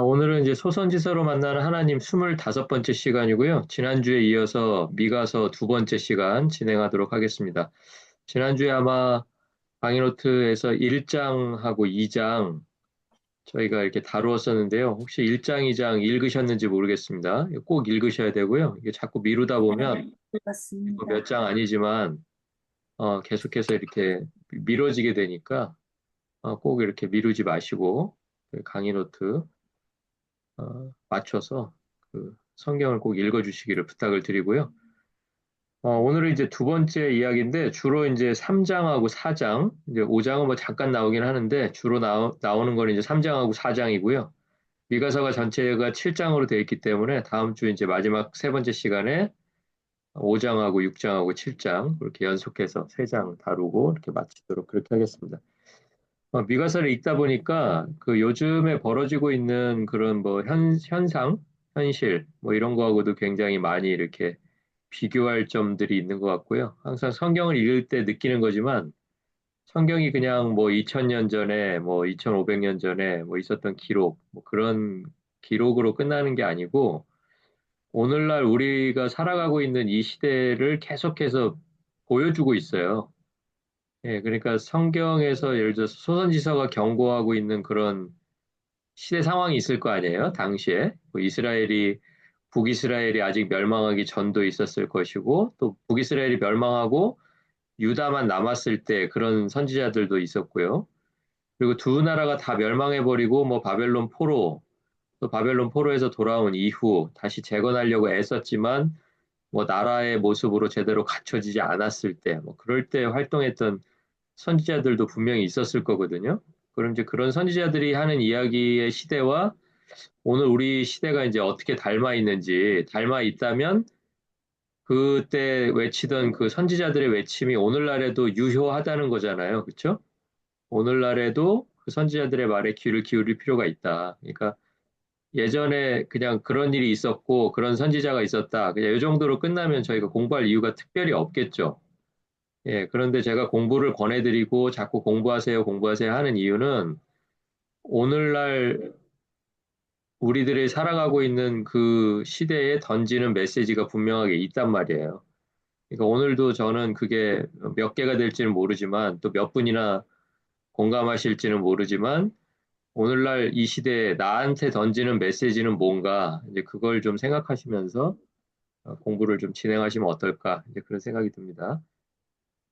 오늘은 이제 소선지서로 만나는 하나님 25번째 시간이고요. 지난주에 이어서 미가서 두 번째 시간 진행하도록 하겠습니다. 지난주에 아마 강의노트에서 1장하고 2장 저희가 이렇게 다루었었는데요. 혹시 1장, 2장 읽으셨는지 모르겠습니다. 이거 꼭 읽으셔야 되고요. 이게 자꾸 미루다 보면 이거 몇 맞습니다. 장 아니지만 계속해서 이렇게 미뤄지게 되니까 꼭 이렇게 미루지 마시고 그 강의노트 맞춰서 그 성경을 꼭 읽어주시기를 부탁을 드리고요. 오늘은 이제 두 번째 이야기인데 주로 이제 3장하고 4장, 이제 5장은 뭐 잠깐 나오긴 하는데 주로 나오는 건 이제 3장하고 4장이고요. 미가서가 전체가 7장으로 되어 있기 때문에 다음 주 이제 마지막 세 번째 시간에 5장하고 6장하고 7장 그렇게 연속해서 세 장 다루고 이렇게 마치도록 그렇게 하겠습니다. 미가서를 읽다 보니까 그 요즘에 벌어지고 있는 그런 뭐 현상, 현실, 뭐 이런 거하고도 굉장히 많이 이렇게 비교할 점들이 있는 것 같고요. 항상 성경을 읽을 때 느끼는 거지만 성경이 그냥 뭐 2000년 전에 뭐 2500년 전에 뭐 있었던 기록, 뭐 그런 기록으로 끝나는 게 아니고 오늘날 우리가 살아가고 있는 이 시대를 계속해서 보여주고 있어요. 예, 그러니까 성경에서 예를 들어서 소선지서가 경고하고 있는 그런 시대 상황이 있을 거 아니에요? 당시에. 뭐 북이스라엘이 아직 멸망하기 전도 있었을 것이고, 또 북이스라엘이 멸망하고 유다만 남았을 때 그런 선지자들도 있었고요. 그리고 두 나라가 다 멸망해버리고, 뭐 바벨론 포로, 또 바벨론 포로에서 돌아온 이후 다시 재건하려고 애썼지만, 뭐 나라의 모습으로 제대로 갖춰지지 않았을 때, 뭐 그럴 때 활동했던 선지자들도 분명히 있었을 거거든요. 그럼 이제 그런 선지자들이 하는 이야기의 시대와 오늘 우리 시대가 이제 어떻게 닮아 있는지, 닮아 있다면 그때 외치던 그 선지자들의 외침이 오늘날에도 유효하다는 거잖아요. 그렇죠? 오늘날에도 그 선지자들의 말에 귀를 기울일 필요가 있다. 그러니까 예전에 그냥 그런 일이 있었고 그런 선지자가 있었다. 그냥 이 정도로 끝나면 저희가 공부할 이유가 특별히 없겠죠. 예, 그런데 제가 공부를 권해드리고 자꾸 공부하세요, 공부하세요 하는 이유는 오늘날 우리들이 살아가고 있는 그 시대에 던지는 메시지가 분명하게 있단 말이에요. 그러니까 오늘도 저는 그게 몇 개가 될지는 모르지만 또 몇 분이나 공감하실지는 모르지만 오늘날 이 시대에 나한테 던지는 메시지는 뭔가 이제 그걸 좀 생각하시면서 공부를 좀 진행하시면 어떨까 이제 그런 생각이 듭니다.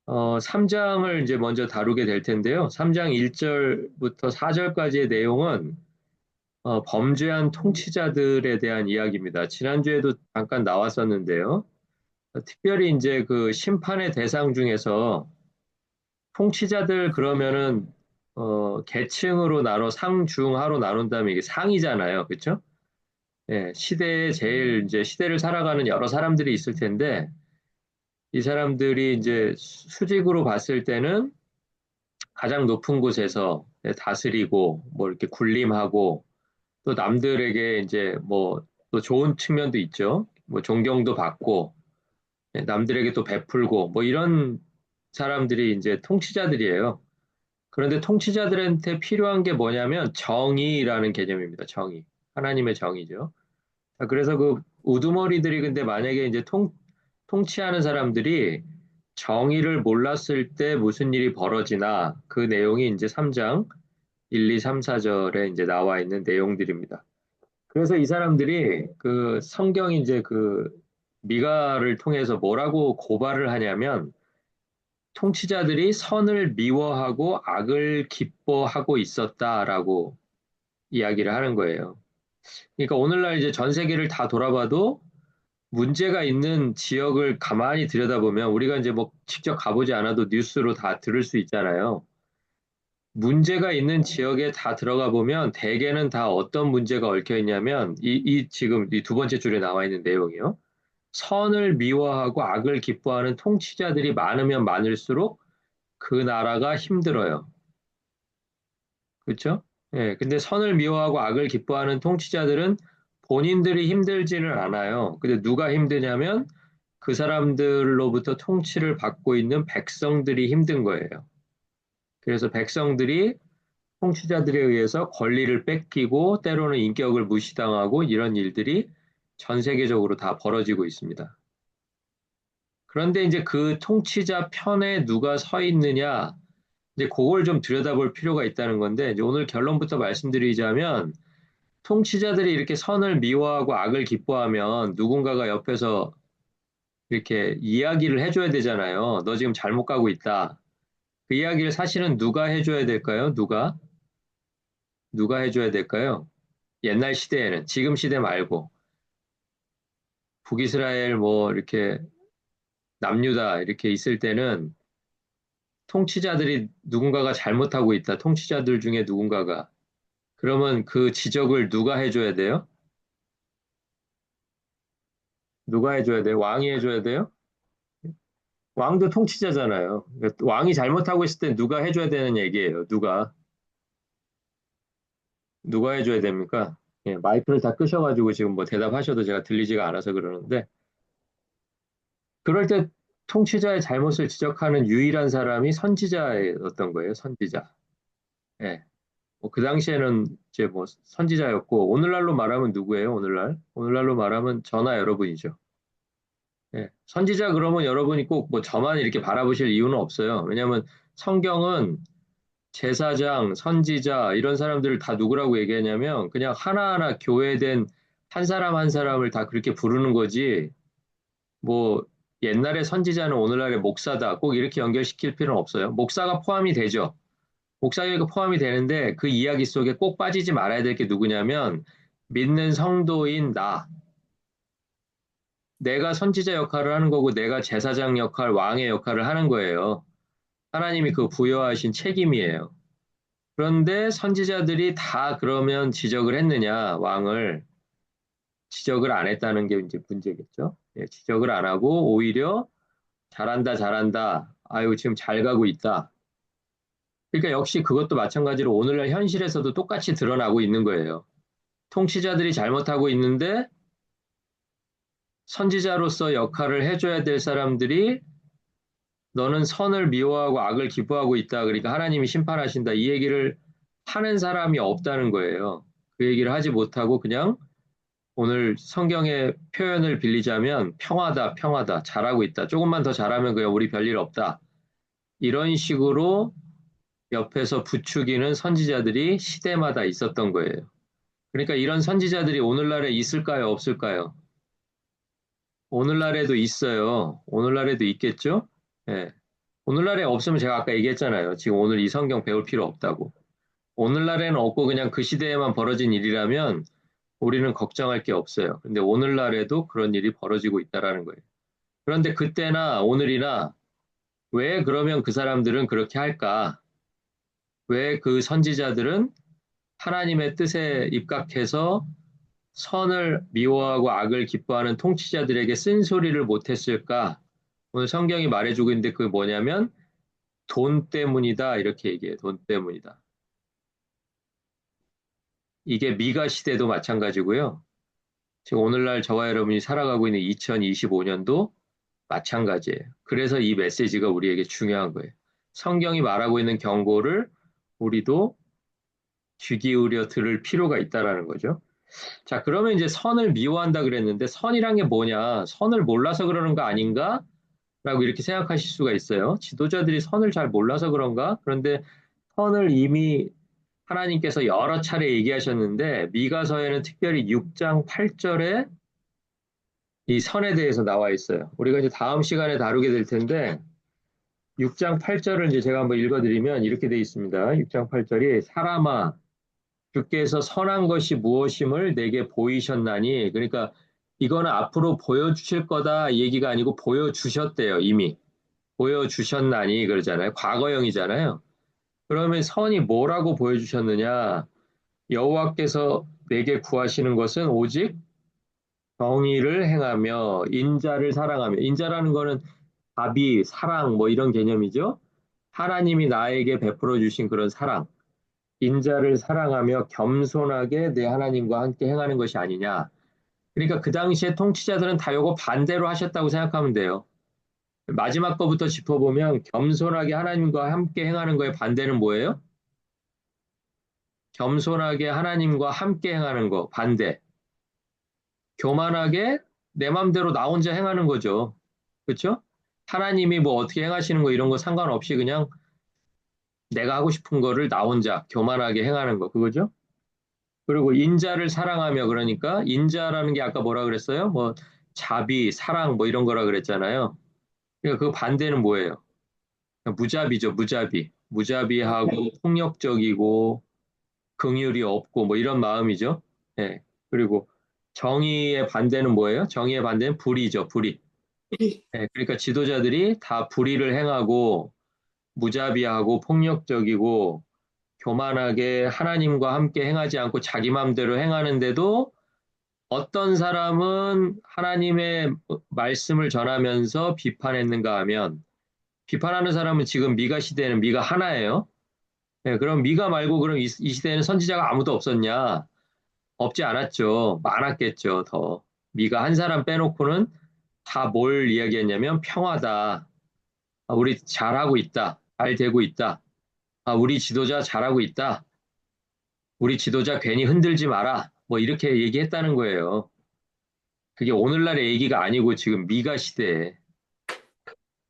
3장을 이제 먼저 다루게 될 텐데요. 3장 1절부터 4절까지의 내용은 범죄한 통치자들에 대한 이야기입니다. 지난주에도 잠깐 나왔었는데요. 특별히 이제 그 심판의 대상 중에서 통치자들 그러면은 계층으로 나눠 상중하로 나눈다면 이게 상이잖아요. 그렇죠? 예, 시대에 제일 이제 시대를 살아가는 여러 사람들이 있을 텐데 이 사람들이 이제 수직으로 봤을 때는 가장 높은 곳에서 다스리고 뭐 이렇게 군림하고 또 남들에게 이제 뭐 또 좋은 측면도 있죠. 뭐 존경도 받고 남들에게 또 베풀고 뭐 이런 사람들이 이제 통치자들이에요. 그런데 통치자들한테 필요한 게 뭐냐면 정의라는 개념입니다. 정의. 하나님의 정의죠. 그래서 그 우두머리들이 근데 만약에 이제 통치하는 사람들이 정의를 몰랐을 때 무슨 일이 벌어지나 그 내용이 이제 3장 1, 2, 3, 4절에 이제 나와 있는 내용들입니다. 그래서 이 사람들이 그 성경이 이제 그 미가를 통해서 뭐라고 고발을 하냐면 통치자들이 선을 미워하고 악을 기뻐하고 있었다라고 이야기를 하는 거예요. 그러니까 오늘날 이제 전 세계를 다 돌아봐도 문제가 있는 지역을 가만히 들여다보면 우리가 이제 뭐 직접 가보지 않아도 뉴스로 다 들을 수 있잖아요. 문제가 있는 지역에 다 들어가 보면 대개는 다 어떤 문제가 얽혀 있냐면 이 지금 이 두 번째 줄에 나와 있는 내용이요. 선을 미워하고 악을 기뻐하는 통치자들이 많으면 많을수록 그 나라가 힘들어요. 그렇죠? 예, 근데 선을 미워하고 악을 기뻐하는 통치자들은 본인들이 힘들지는 않아요. 근데 누가 힘드냐면 그 사람들로부터 통치를 받고 있는 백성들이 힘든 거예요. 그래서 백성들이 통치자들에 의해서 권리를 뺏기고 때로는 인격을 무시당하고 이런 일들이 전 세계적으로 다 벌어지고 있습니다. 그런데 이제 그 통치자 편에 누가 서 있느냐, 이제 그걸 좀 들여다볼 필요가 있다는 건데, 이제 오늘 결론부터 말씀드리자면, 통치자들이 이렇게 선을 미워하고 악을 기뻐하면 누군가가 옆에서 이렇게 이야기를 해줘야 되잖아요. 너 지금 잘못 가고 있다. 그 이야기를 사실은 누가 해줘야 될까요? 누가 해줘야 될까요? 옛날 시대에는, 지금 시대 말고, 북이스라엘 뭐 이렇게 남유다 이렇게 있을 때는 통치자들이 누군가가 잘못하고 있다. 통치자들 중에 누군가가. 그러면 그 지적을 누가 해줘야 돼요? 누가 해줘야 돼요? 왕이 해줘야 돼요? 왕도 통치자잖아요. 그러니까 왕이 잘못하고 있을 때 누가 해줘야 되는 얘기예요. 누가 해줘야 됩니까? 예, 마이크를 다 끄셔가지고 지금 뭐 대답하셔도 제가 들리지가 않아서 그러는데, 그럴 때 통치자의 잘못을 지적하는 유일한 사람이 선지자였던 거예요. 선지자. 예. 뭐그 당시에는 이제 뭐 선지자였고, 오늘날로 말하면 누구예요? 오늘날로 말하면 저나 여러분이죠. 예. 선지자 그러면 여러분이 꼭 뭐 저만 이렇게 바라보실 이유는 없어요. 왜냐하면 성경은 제사장, 선지자 이런 사람들을 다 누구라고 얘기하냐면 그냥 하나하나 교회된 한 사람 한 사람을 다 그렇게 부르는 거지. 뭐 옛날에 선지자는 오늘날의 목사다. 꼭 이렇게 연결시킬 필요는 없어요. 목사가 포함이 되죠. 목사가 포함이 되는데 그 이야기 속에 꼭 빠지지 말아야 될 게 누구냐면 믿는 성도인 나. 내가 선지자 역할을 하는 거고 내가 제사장 역할, 왕의 역할을 하는 거예요. 하나님이 그 부여하신 책임이에요. 그런데 선지자들이 다 그러면 지적을 했느냐, 왕을 지적을 안 했다는 게 이제 문제겠죠. 예, 지적을 안 하고 오히려 잘한다, 잘한다. 아유, 지금 잘 가고 있다. 그러니까 역시 그것도 마찬가지로 오늘날 현실에서도 똑같이 드러나고 있는 거예요. 통치자들이 잘못하고 있는데 선지자로서 역할을 해줘야 될 사람들이 너는 선을 미워하고 악을 기뻐하고 있다. 그러니까 하나님이 심판하신다. 이 얘기를 하는 사람이 없다는 거예요. 그 얘기를 하지 못하고 그냥 오늘 성경의 표현을 빌리자면 평화다, 평화다, 잘하고 있다. 조금만 더 잘하면 그냥 우리 별일 없다. 이런 식으로 옆에서 부추기는 선지자들이 시대마다 있었던 거예요. 그러니까 이런 선지자들이 오늘날에 있을까요, 없을까요? 오늘날에도 있어요. 오늘날에도 있겠죠? 예. 오늘날에 없으면 제가 아까 얘기했잖아요. 지금 오늘 이 성경 배울 필요 없다고. 오늘날에는 없고 그냥 그 시대에만 벌어진 일이라면 우리는 걱정할 게 없어요. 근데 오늘날에도 그런 일이 벌어지고 있다라는 거예요. 그런데 그때나 오늘이나 왜 그러면 그 사람들은 그렇게 할까? 왜 그 선지자들은 하나님의 뜻에 입각해서 선을 미워하고 악을 기뻐하는 통치자들에게 쓴소리를 못했을까? 오늘 성경이 말해주고 있는데 그게 뭐냐면 돈 때문이다 이렇게 얘기해요. 돈 때문이다. 이게 미가 시대도 마찬가지고요. 지금 오늘날 저와 여러분이 살아가고 있는 2025년도 마찬가지예요. 그래서 이 메시지가 우리에게 중요한 거예요. 성경이 말하고 있는 경고를 우리도 귀 기울여 들을 필요가 있다라는 거죠. 자, 그러면 이제 선을 미워한다 그랬는데 선이란 게 뭐냐? 선을 몰라서 그러는 거 아닌가? 라고 이렇게 생각하실 수가 있어요. 지도자들이 선을 잘 몰라서 그런가? 그런데 선을 이미 하나님께서 여러 차례 얘기하셨는데 미가서에는 특별히 6장 8절에 이 선에 대해서 나와 있어요. 우리가 이제 다음 시간에 다루게 될 텐데 6장 8절을 이제 제가 한번 읽어드리면 이렇게 돼 있습니다. 6장 8절이 사람아 주께서 선한 것이 무엇임을 내게 보이셨나니 그러니까 이거는 앞으로 보여주실 거다 얘기가 아니고 보여주셨대요. 이미 보여주셨나니 그러잖아요. 과거형이잖아요. 그러면 선이 뭐라고 보여주셨느냐? 여호와께서 내게 구하시는 것은 오직 정의를 행하며 인자를 사랑하며 인자라는 거는 자비, 사랑 뭐 이런 개념이죠. 하나님이 나에게 베풀어 주신 그런 사랑, 인자를 사랑하며 겸손하게 내 하나님과 함께 행하는 것이 아니냐. 그러니까 그 당시에 통치자들은 다 요거 반대로 하셨다고 생각하면 돼요. 마지막 거부터 짚어보면 겸손하게 하나님과 함께 행하는 거의 반대는 뭐예요? 겸손하게 하나님과 함께 행하는 거, 반대. 교만하게 내 맘대로 나 혼자 행하는 거죠. 그렇죠? 하나님이 뭐 어떻게 행하시는 거 이런 거 상관없이 그냥 내가 하고 싶은 거를 나 혼자 교만하게 행하는 거, 그거죠? 그리고 인자를 사랑하며 그러니까 인자라는 게 아까 뭐라 그랬어요? 뭐 자비, 사랑 뭐 이런 거라 그랬잖아요. 그러니까 그 반대는 뭐예요? 무자비죠, 무자비. 무자비하고 폭력적이고 긍휼이 없고 뭐 이런 마음이죠. 예. 그리고 정의의 반대는 뭐예요? 정의의 반대는 불의죠, 불의. 예. 그러니까 지도자들이 다 불의를 행하고 무자비하고 폭력적이고 교만하게 하나님과 함께 행하지 않고 자기 마음대로 행하는데도 어떤 사람은 하나님의 말씀을 전하면서 비판했는가 하면 비판하는 사람은 지금 미가 시대에는 미가 하나예요. 예, 그럼 미가 말고 그럼 이 시대에는 선지자가 아무도 없었냐? 없지 않았죠. 많았겠죠, 더. 미가 한 사람 빼놓고는 다 뭘 이야기했냐면 평화다. 아, 우리 잘하고 있다. 잘 되고 있다. 아, 우리 지도자 잘하고 있다. 우리 지도자 괜히 흔들지 마라. 뭐 이렇게 얘기했다는 거예요. 그게 오늘날의 얘기가 아니고 지금 미가 시대에.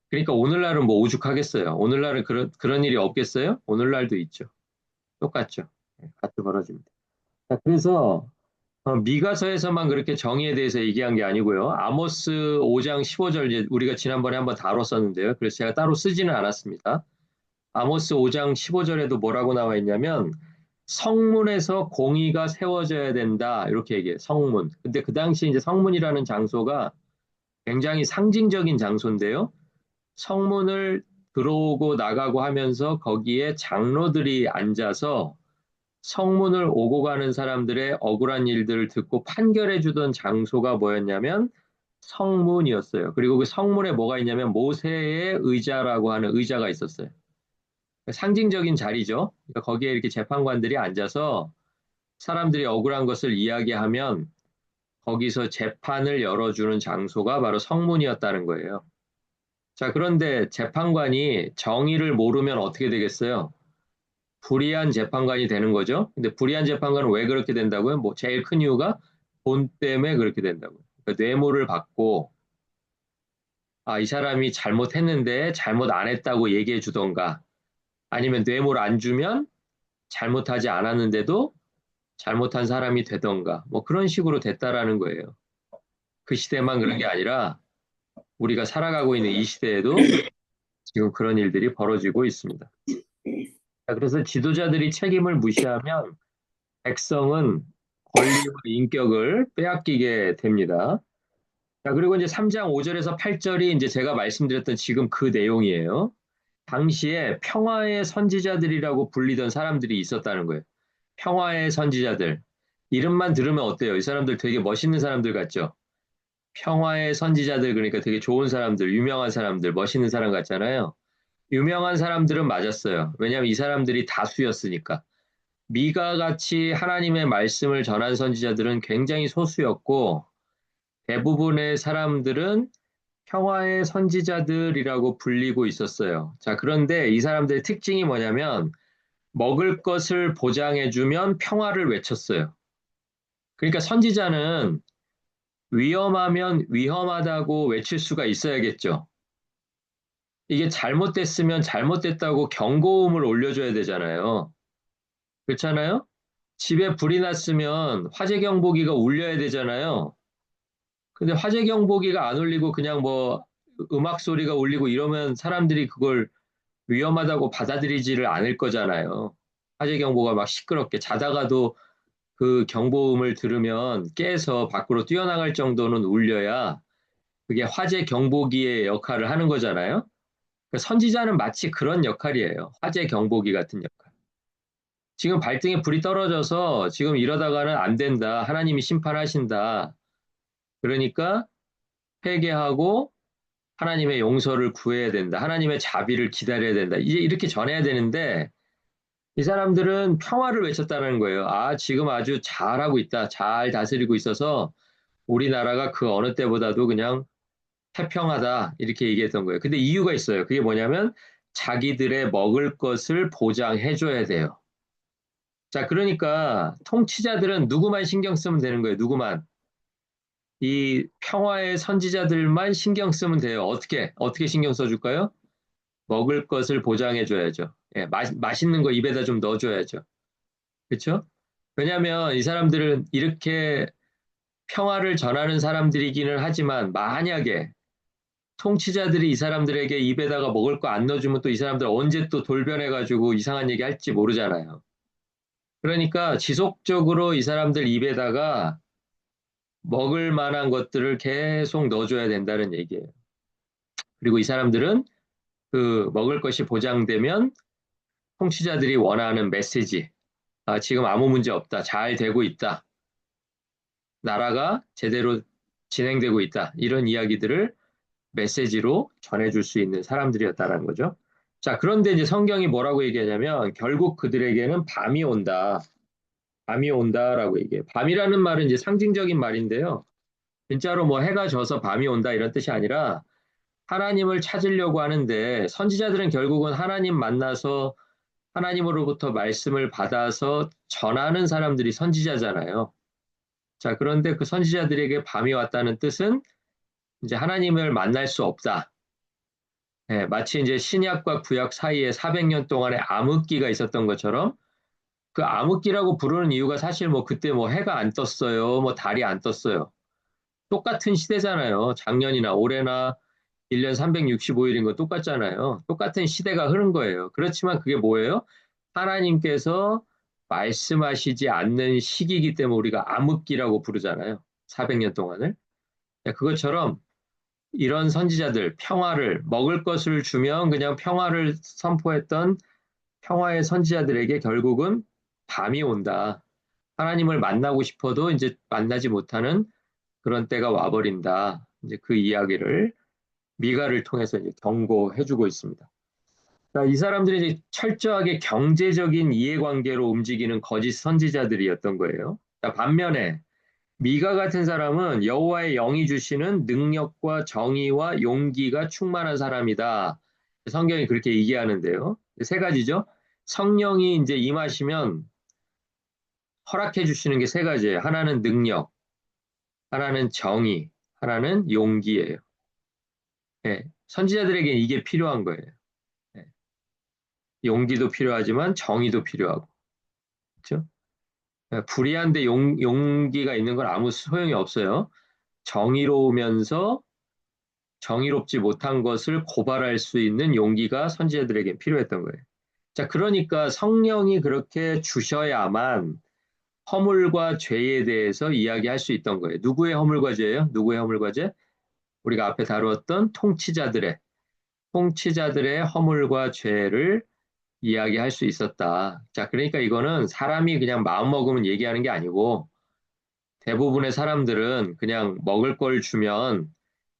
그러니까 오늘날은 뭐 오죽하겠어요. 오늘날은 그런 일이 없겠어요? 오늘날도 있죠. 똑같죠. 네, 같이 벌어집니다. 자, 그래서 미가서에서만 그렇게 정의에 대해서 얘기한 게 아니고요. 아모스 5장 15절 이제 우리가 지난번에 한번 다뤘었는데요. 그래서 제가 따로 쓰지는 않았습니다. 아모스 5장 15절에도 뭐라고 나와 있냐면 성문에서 공의가 세워져야 된다. 이렇게 얘기해요. 성문. 근데 그 당시 이제 성문이라는 장소가 굉장히 상징적인 장소인데요. 성문을 들어오고 나가고 하면서 거기에 장로들이 앉아서 성문을 오고 가는 사람들의 억울한 일들을 듣고 판결해 주던 장소가 뭐였냐면 성문이었어요. 그리고 그 성문에 뭐가 있냐면 모세의 의자라고 하는 의자가 있었어요. 상징적인 자리죠. 그러니까 거기에 이렇게 재판관들이 앉아서 사람들이 억울한 것을 이야기하면 거기서 재판을 열어주는 장소가 바로 성문이었다는 거예요. 자, 그런데 재판관이 정의를 모르면 어떻게 되겠어요? 불의한 재판관이 되는 거죠. 근데 불의한 재판관은 왜 그렇게 된다고요? 뭐 제일 큰 이유가 돈 때문에 그렇게 된다고요. 그러니까 뇌물을 받고 아, 이 사람이 잘못했는데 잘못 안 했다고 얘기해 주던가 아니면 뇌물 안 주면 잘못하지 않았는데도 잘못한 사람이 되던가 뭐 그런 식으로 됐다라는 거예요. 그 시대만 그런 게 아니라 우리가 살아가고 있는 이 시대에도 지금 그런 일들이 벌어지고 있습니다. 자, 그래서 지도자들이 책임을 무시하면 백성은 권리와 인격을 빼앗기게 됩니다. 자, 그리고 이제 3장 5절에서 8절이 이제 제가 말씀드렸던 지금 그 내용이에요. 당시에 평화의 선지자들이라고 불리던 사람들이 있었다는 거예요. 평화의 선지자들. 이름만 들으면 어때요? 이 사람들 되게 멋있는 사람들 같죠? 평화의 선지자들, 그러니까 되게 좋은 사람들, 유명한 사람들, 멋있는 사람 같잖아요. 유명한 사람들은 맞았어요. 왜냐하면 이 사람들이 다수였으니까. 미가 같이 하나님의 말씀을 전한 선지자들은 굉장히 소수였고, 대부분의 사람들은 평화의 선지자들이라고 불리고 있었어요. 자, 그런데 이 사람들의 특징이 뭐냐면, 먹을 것을 보장해주면 평화를 외쳤어요. 그러니까 선지자는 위험하면 위험하다고 외칠 수가 있어야겠죠. 이게 잘못됐으면 잘못됐다고 경고음을 올려줘야 되잖아요. 그렇잖아요? 집에 불이 났으면 화재 경보기가 울려야 되잖아요. 근데 화재 경보기가 안 울리고 그냥 뭐 음악 소리가 울리고 이러면 사람들이 그걸 위험하다고 받아들이지를 않을 거잖아요. 화재 경보가 막 시끄럽게 자다가도 그 경보음을 들으면 깨서 밖으로 뛰어나갈 정도는 울려야 그게 화재 경보기의 역할을 하는 거잖아요. 그러니까 선지자는 마치 그런 역할이에요. 화재 경보기 같은 역할. 지금 발등에 불이 떨어져서 지금 이러다가는 안 된다. 하나님이 심판하신다. 그러니까 회개하고 하나님의 용서를 구해야 된다. 하나님의 자비를 기다려야 된다. 이제 이렇게 전해야 되는데 이 사람들은 평화를 외쳤다는 거예요. 아, 지금 아주 잘하고 있다. 잘 다스리고 있어서 우리나라가 그 어느 때보다도 그냥 태평하다. 이렇게 얘기했던 거예요. 근데 이유가 있어요. 그게 뭐냐면 자기들의 먹을 것을 보장해 줘야 돼요. 자, 그러니까 통치자들은 누구만 신경 쓰면 되는 거예요. 누구만. 이 평화의 선지자들만 신경 쓰면 돼요. 어떻게 신경 써줄까요? 먹을 것을 보장해줘야죠. 예, 맛있는 거 입에다 좀 넣어줘야죠. 그렇죠? 왜냐하면 이 사람들은 이렇게 평화를 전하는 사람들이기는 하지만 만약에 통치자들이 이 사람들에게 입에다가 먹을 거 안 넣어주면 또 이 사람들 언제 또 돌변해가지고 이상한 얘기 할지 모르잖아요. 그러니까 지속적으로 이 사람들 입에다가 먹을 만한 것들을 계속 넣어줘야 된다는 얘기예요. 그리고 이 사람들은 그 먹을 것이 보장되면 통치자들이 원하는 메시지, 아, 지금 아무 문제 없다, 잘 되고 있다, 나라가 제대로 진행되고 있다, 이런 이야기들을 메시지로 전해줄 수 있는 사람들이었다라는 거죠. 자, 그런데 이제 성경이 뭐라고 얘기하냐면 결국 그들에게는 밤이 온다. 밤이 온다라고 얘기해요. 밤이라는 말은 이제 상징적인 말인데요. 진짜로 뭐 해가 져서 밤이 온다 이런 뜻이 아니라 하나님을 찾으려고 하는데 선지자들은 결국은 하나님 만나서 하나님으로부터 말씀을 받아서 전하는 사람들이 선지자잖아요. 자, 그런데 그 선지자들에게 밤이 왔다는 뜻은 이제 하나님을 만날 수 없다. 예, 마치 이제 신약과 구약 사이에 400년 동안의 암흑기가 있었던 것처럼 그 암흑기라고 부르는 이유가 사실 뭐 그때 뭐 해가 안 떴어요. 뭐 달이 안 떴어요. 똑같은 시대잖아요. 작년이나 올해나 1년 365일인 거 똑같잖아요. 똑같은 시대가 흐른 거예요. 그렇지만 그게 뭐예요? 하나님께서 말씀하시지 않는 시기이기 때문에 우리가 암흑기라고 부르잖아요. 400년 동안을. 그것처럼 이런 선지자들, 평화를, 먹을 것을 주면 그냥 평화를 선포했던 평화의 선지자들에게 결국은 밤이 온다. 하나님을 만나고 싶어도 이제 만나지 못하는 그런 때가 와버린다. 이제 그 이야기를 미가를 통해서 이제 경고해주고 있습니다. 자, 이 사람들이 이제 철저하게 경제적인 이해관계로 움직이는 거짓 선지자들이었던 거예요. 자, 반면에 미가 같은 사람은 여호와의 영이 주시는 능력과 정의와 용기가 충만한 사람이다. 성경이 그렇게 얘기하는데요. 세 가지죠. 성령이 이제 임하시면 허락해 주시는 게 세 가지예요. 하나는 능력, 하나는 정의, 하나는 용기예요. 예, 선지자들에게 이게 필요한 거예요. 예, 용기도 필요하지만 정의도 필요하고, 그렇죠? 예, 불의한데 용기가 있는 건 아무 소용이 없어요. 정의로우면서 정의롭지 못한 것을 고발할 수 있는 용기가 선지자들에게 필요했던 거예요. 자, 그러니까 성령이 그렇게 주셔야만 허물과 죄에 대해서 이야기할 수 있던 거예요. 누구의 허물과 죄예요? 누구의 허물과 죄? 우리가 앞에 다루었던 통치자들의 허물과 죄를 이야기할 수 있었다. 자, 그러니까 이거는 사람이 그냥 마음 먹으면 얘기하는 게 아니고 대부분의 사람들은 그냥 먹을 걸 주면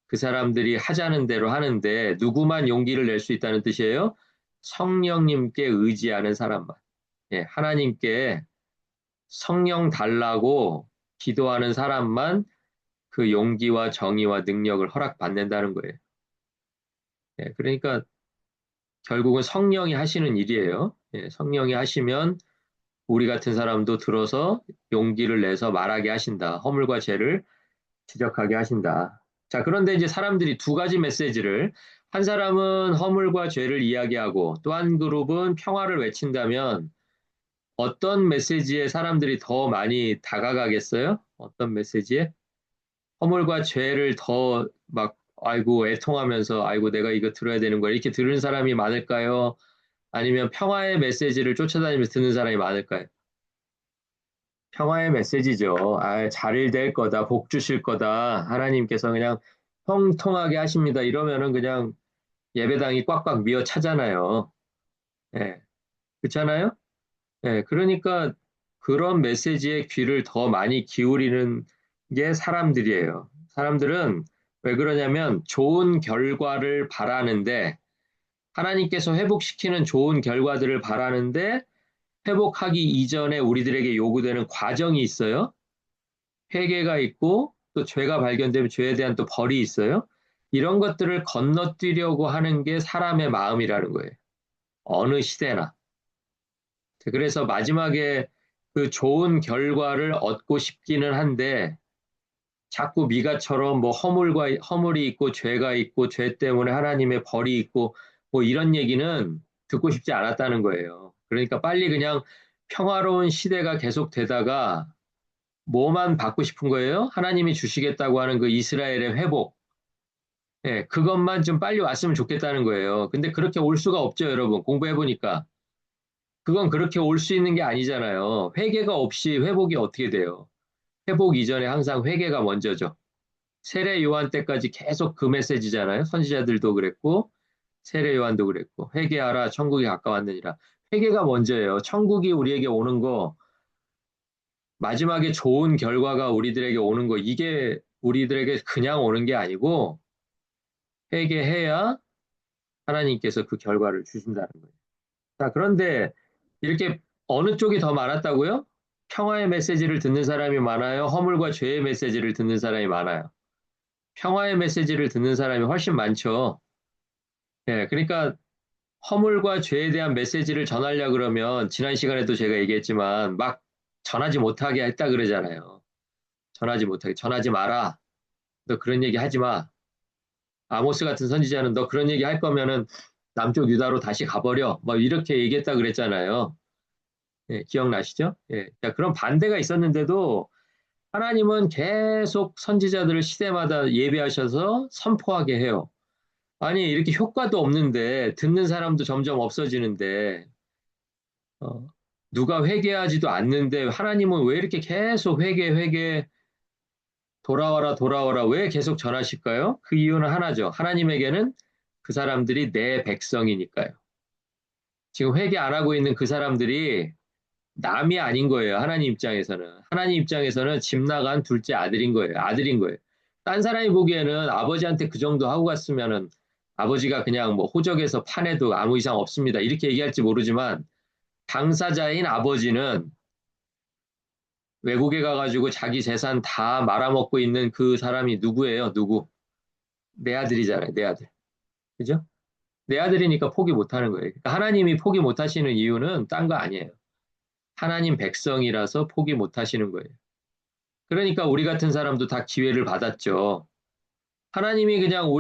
그 사람들이 하자는 대로 하는데 누구만 용기를 낼 수 있다는 뜻이에요? 성령님께 의지하는 사람만. 예, 하나님께 성령 달라고 기도하는 사람만 그 용기와 정의와 능력을 허락받는다는 거예요. 예, 그러니까 결국은 성령이 하시는 일이에요. 예, 성령이 하시면 우리 같은 사람도 들어서 용기를 내서 말하게 하신다. 허물과 죄를 지적하게 하신다. 자, 그런데 이제 사람들이 두 가지 메시지를 한 사람은 허물과 죄를 이야기하고 또 한 그룹은 평화를 외친다면 어떤 메시지에 사람들이 더 많이 다가가겠어요? 어떤 메시지에? 허물과 죄를 더 막 아이고 애통하면서 아이고 내가 이거 들어야 되는 거야 이렇게 들은 사람이 많을까요? 아니면 평화의 메시지를 쫓아다니면서 듣는 사람이 많을까요? 평화의 메시지죠. 아, 잘 될 거다, 복 주실 거다. 하나님께서 그냥 형통하게 하십니다. 이러면은 그냥 예배당이 꽉꽉 미어 차잖아요. 예, 그렇잖아요? 예, 그러니까 그런 메시지에 귀를 더 많이 기울이는 게 사람들이에요. 사람들은 왜 그러냐면 좋은 결과를 바라는데 하나님께서 회복시키는 좋은 결과들을 바라는데 회복하기 이전에 우리들에게 요구되는 과정이 있어요. 회개가 있고 또 죄가 발견되면 죄에 대한 또 벌이 있어요. 이런 것들을 건너뛰려고 하는 게 사람의 마음이라는 거예요. 어느 시대나. 그래서 마지막에 그 좋은 결과를 얻고 싶기는 한데 자꾸 미가처럼 뭐 허물이 있고 죄가 있고 죄 때문에 하나님의 벌이 있고 뭐 이런 얘기는 듣고 싶지 않았다는 거예요. 그러니까 빨리 그냥 평화로운 시대가 계속 되다가 뭐만 받고 싶은 거예요? 하나님이 주시겠다고 하는 그 이스라엘의 회복. 예, 그것만 좀 빨리 왔으면 좋겠다는 거예요. 근데 그렇게 올 수가 없죠, 여러분. 공부해 보니까. 그건 그렇게 올 수 있는 게 아니잖아요. 회개가 없이 회복이 어떻게 돼요? 회복 이전에 항상 회개가 먼저죠. 세례 요한 때까지 계속 그 메시지잖아요. 선지자들도 그랬고, 세례 요한도 그랬고, 회개하라, 천국이 가까웠느니라. 회개가 먼저예요. 천국이 우리에게 오는 거, 마지막에 좋은 결과가 우리들에게 오는 거, 이게 우리들에게 그냥 오는 게 아니고, 회개해야 하나님께서 그 결과를 주신다는 거예요. 자, 그런데 이렇게 어느 쪽이 더 많았다고요? 평화의 메시지를 듣는 사람이 많아요? 허물과 죄의 메시지를 듣는 사람이 많아요? 평화의 메시지를 듣는 사람이 훨씬 많죠. 예, 그러니까 허물과 죄에 대한 메시지를 전하려 그러면 지난 시간에도 제가 얘기했지만 막 전하지 못하게 했다 그러잖아요. 전하지 못하게. 전하지 마라. 너 그런 얘기 하지 마. 아모스 같은 선지자는 너 그런 얘기 할 거면은 남쪽 유다로 다시 가버려. 뭐 이렇게 얘기했다 그랬잖아요. 예, 기억나시죠? 예. 자, 그런 반대가 있었는데도 하나님은 계속 선지자들을 시대마다 예배하셔서 선포하게 해요. 아니, 이렇게 효과도 없는데, 듣는 사람도 점점 없어지는데, 어, 누가 회개하지도 않는데, 하나님은 왜 이렇게 계속 회개, 돌아와라, 돌아와라, 왜 계속 전하실까요? 그 이유는 하나죠. 하나님에게는 그 사람들이 내 백성이니까요. 지금 회개 안 하고 있는 그 사람들이 남이 아닌 거예요. 하나님 입장에서는. 하나님 입장에서는 집 나간 둘째 아들인 거예요. 아들인 거예요. 딴 사람이 보기에는 아버지한테 그 정도 하고 갔으면은 아버지가 그냥 뭐 호적에서 파내도 아무 이상 없습니다. 이렇게 얘기할지 모르지만 당사자인 아버지는 외국에 가가지고 자기 재산 다 말아먹고 있는 그 사람이 누구예요? 누구? 내 아들이잖아요. 내 아들. 그죠? 내 아들이니까 포기 못 하는 거예요. 그러니까 하나님이 포기 못 하시는 이유는 딴 거 아니에요. 하나님 백성이라서 포기 못 하시는 거예요. 그러니까 우리 같은 사람도 다 기회를 받았죠. 하나님이 그냥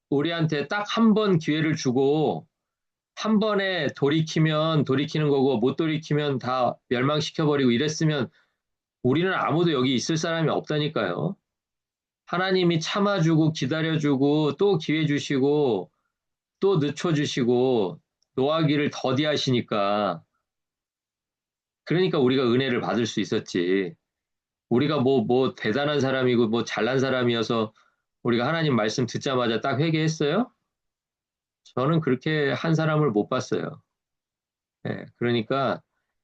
우리한테 딱 한 번 기회를 주고 한 번에 돌이키면 돌이키는 거고 못 돌이키면 다 멸망시켜버리고 이랬으면 우리는 아무도 여기 있을 사람이 없다니까요. 하나님이 참아주고 기다려주고 또 기회 주시고 또 늦춰주시고 노하기를 더디하시니까 그러니까 우리가 은혜를 받을 수 있었지. 우리가 뭐 대단한 사람이고 뭐 잘난 사람이어서 우리가 하나님 말씀 듣자마자 딱 회개했어요? 저는 그렇게 한 사람을 못 봤어요. 예, 그러니까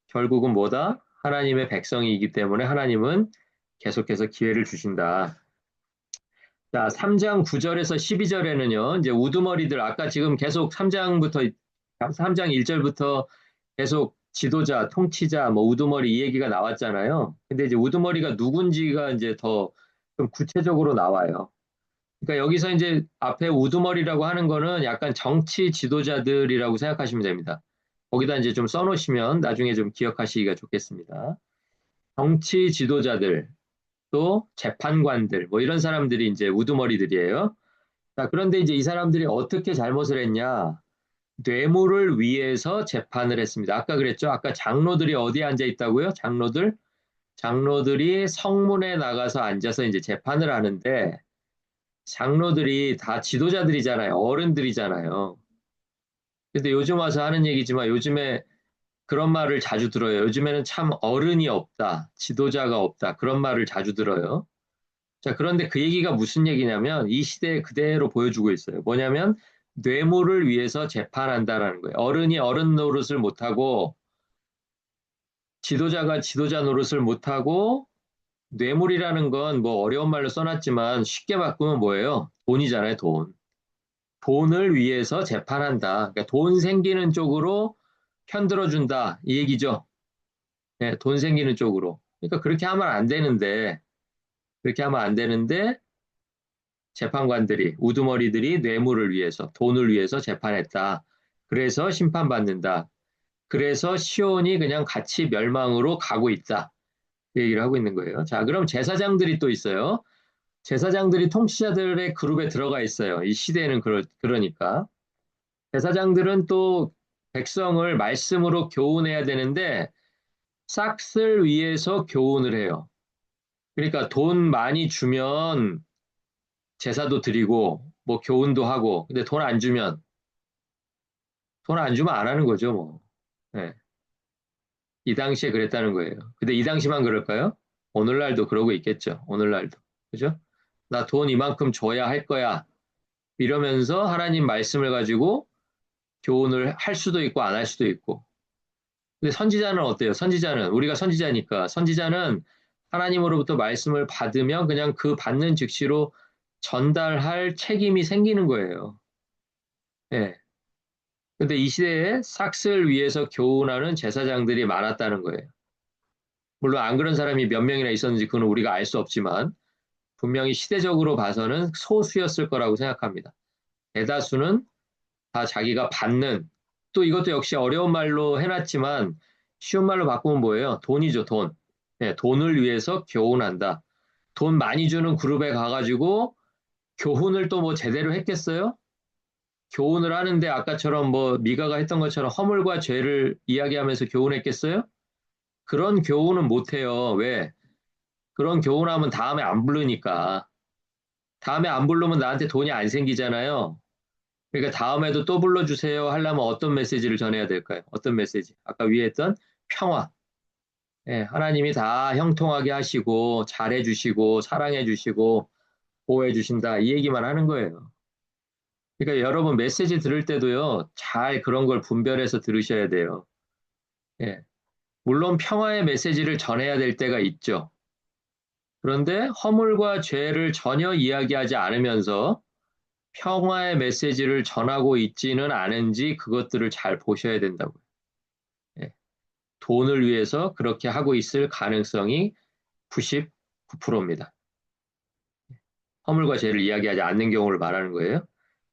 결국은 뭐다? 하나님의 백성이기 때문에 하나님은 계속해서 기회를 주신다. 자, 3장 9절에서 12절에는요, 이제 우두머리들, 아까 지금 계속 3장 1절부터 계속 지도자, 통치자, 뭐 우두머리 이 얘기가 나왔잖아요. 근데 이제 우두머리가 누군지가 이제 더 좀 구체적으로 나와요. 그러니까 여기서 이제 앞에 우두머리라고 하는 거는 약간 정치 지도자들이라고 생각하시면 됩니다. 거기다 이제 좀 써놓으시면 나중에 좀 기억하시기가 좋겠습니다. 정치 지도자들, 또 재판관들, 뭐 이런 사람들이 이제 우두머리들이에요. 자, 그런데 이제 이 사람들이 어떻게 잘못을 했냐? 뇌물을 위해서 재판을 했습니다. 아까 그랬죠? 아까 장로들이 어디에 앉아 있다고요? 장로들이 성문에 나가서 앉아서 이제 재판을 하는데 장로들이 다 지도자들이잖아요. 어른들이잖아요. 근데 요즘 와서 하는 얘기지만 요즘에 그런 말을 자주 들어요. 요즘에는 참 어른이 없다, 지도자가 없다, 그런 말을 자주 들어요. 자, 그런데 그 얘기가 무슨 얘기냐면 이 시대에 그대로 보여주고 있어요. 뭐냐면 뇌물을 위해서 재판한다라는 거예요. 어른이 어른 노릇을 못하고 지도자가 지도자 노릇을 못하고 뇌물이라는 건 뭐 어려운 말로 써놨지만 쉽게 바꾸면 뭐예요? 돈이잖아요, 돈. 돈을 위해서 재판한다. 그러니까 돈 생기는 쪽으로 편들어준다. 이 얘기죠. 네, 돈 생기는 쪽으로. 그러니까 그렇게 하면 안 되는데, 재판관들이, 우두머리들이 뇌물을 위해서, 돈을 위해서 재판했다. 그래서 심판받는다. 그래서 시온이 그냥 같이 멸망으로 가고 있다. 그 얘기를 하고 있는 거예요. 자, 그럼 제사장들이 또 있어요. 제사장들이 통치자들의 그룹에 들어가 있어요. 이 시대에는 그러니까. 제사장들은 또 백성을 말씀으로 교훈해야 되는데 싹을 위해서 교훈을 해요. 그러니까 돈 많이 주면 제사도 드리고 뭐 교훈도 하고 근데 돈 안 주면 안 하는 거죠, 뭐. 네. 이 당시에 그랬다는 거예요. 근데 이 당시만 그럴까요? 오늘날도 그러고 있겠죠. 오늘날도. 그죠? 나 돈 이만큼 줘야 할 거야. 이러면서 하나님 말씀을 가지고 교훈을 할 수도 있고 안 할 수도 있고. 근데 선지자는 어때요? 선지자는 우리가 선지자니까 선지자는 하나님으로부터 말씀을 받으면 그냥 그 받는 즉시로 전달할 책임이 생기는 거예요. 예. 근데 이 시대에 삭스를 위해서 교훈하는 제사장들이 많았다는 거예요. 물론 안 그런 사람이 몇 명이나 있었는지 그건 우리가 알 수 없지만 분명히 시대적으로 봐서는 소수였을 거라고 생각합니다. 대다수는 다 자기가 받는 또 이것도 역시 어려운 말로 해놨지만 쉬운 말로 바꾸면 뭐예요? 돈이죠, 돈. 네, 돈을 위해서 교훈한다. 돈 많이 주는 그룹에 가가지고 교훈을 또 뭐 제대로 했겠어요? 교훈을 하는데 아까처럼 뭐 미가가 했던 것처럼 허물과 죄를 이야기하면서 교훈했겠어요? 그런 교훈은 못해요. 왜? 그런 교훈하면 다음에 안 부르니까. 다음에 안 부르면 나한테 돈이 안 생기잖아요. 그러니까 다음에도 또 불러주세요 하려면 어떤 메시지를 전해야 될까요? 어떤 메시지? 아까 위에 했던 평화. 예, 하나님이 다 형통하게 하시고, 잘해주시고, 사랑해주시고, 보호해주신다. 이 얘기만 하는 거예요. 그러니까 여러분 메시지 들을 때도요, 잘 그런 걸 분별해서 들으셔야 돼요. 예, 물론 평화의 메시지를 전해야 될 때가 있죠. 그런데 허물과 죄를 전혀 이야기하지 않으면서 평화의 메시지를 전하고 있지는 않은지 그것들을 잘 보셔야 된다고요. 예, 돈을 위해서 그렇게 하고 있을 가능성이 99%입니다. 허물과 죄를 이야기하지 않는 경우를 말하는 거예요.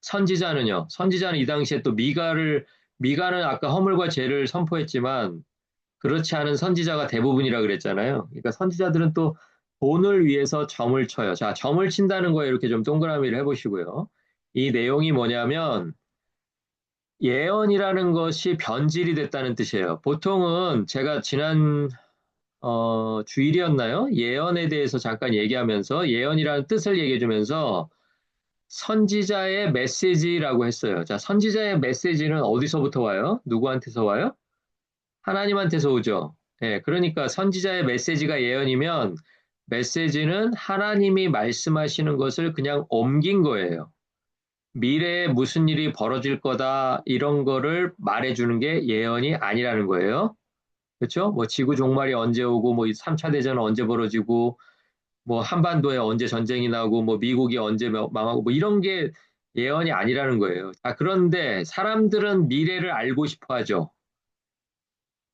선지자는요. 선지자는 이 당시에 또 미가는 아까 허물과 죄를 선포했지만 그렇지 않은 선지자가 대부분이라 그랬잖아요. 그러니까 선지자들은 또 돈을 위해서 점을 쳐요. 자, 점을 친다는 거에 이렇게 좀 동그라미를 해보시고요. 이 내용이 뭐냐면 예언이라는 것이 변질이 됐다는 뜻이에요. 보통은 제가 지난 주일이었나요? 예언에 대해서 잠깐 얘기하면서 예언이라는 뜻을 얘기해 주면서 선지자의 메시지라고 했어요. 자, 선지자의 메시지는 어디서부터 와요? 누구한테서 와요? 하나님한테서 오죠. 예, 그러니까 선지자의 메시지가 예언이면 메시지는 하나님이 말씀하시는 것을 그냥 옮긴 거예요. 미래에 무슨 일이 벌어질 거다 이런 거를 말해주는 게 예언이 아니라는 거예요. 그렇죠? 뭐 지구 종말이 언제 오고 뭐 3차 대전은 언제 벌어지고 뭐 한반도에 언제 전쟁이 나고 뭐 미국이 언제 망하고 뭐 이런 게 예언이 아니라는 거예요. 아, 그런데 사람들은 미래를 알고 싶어 하죠.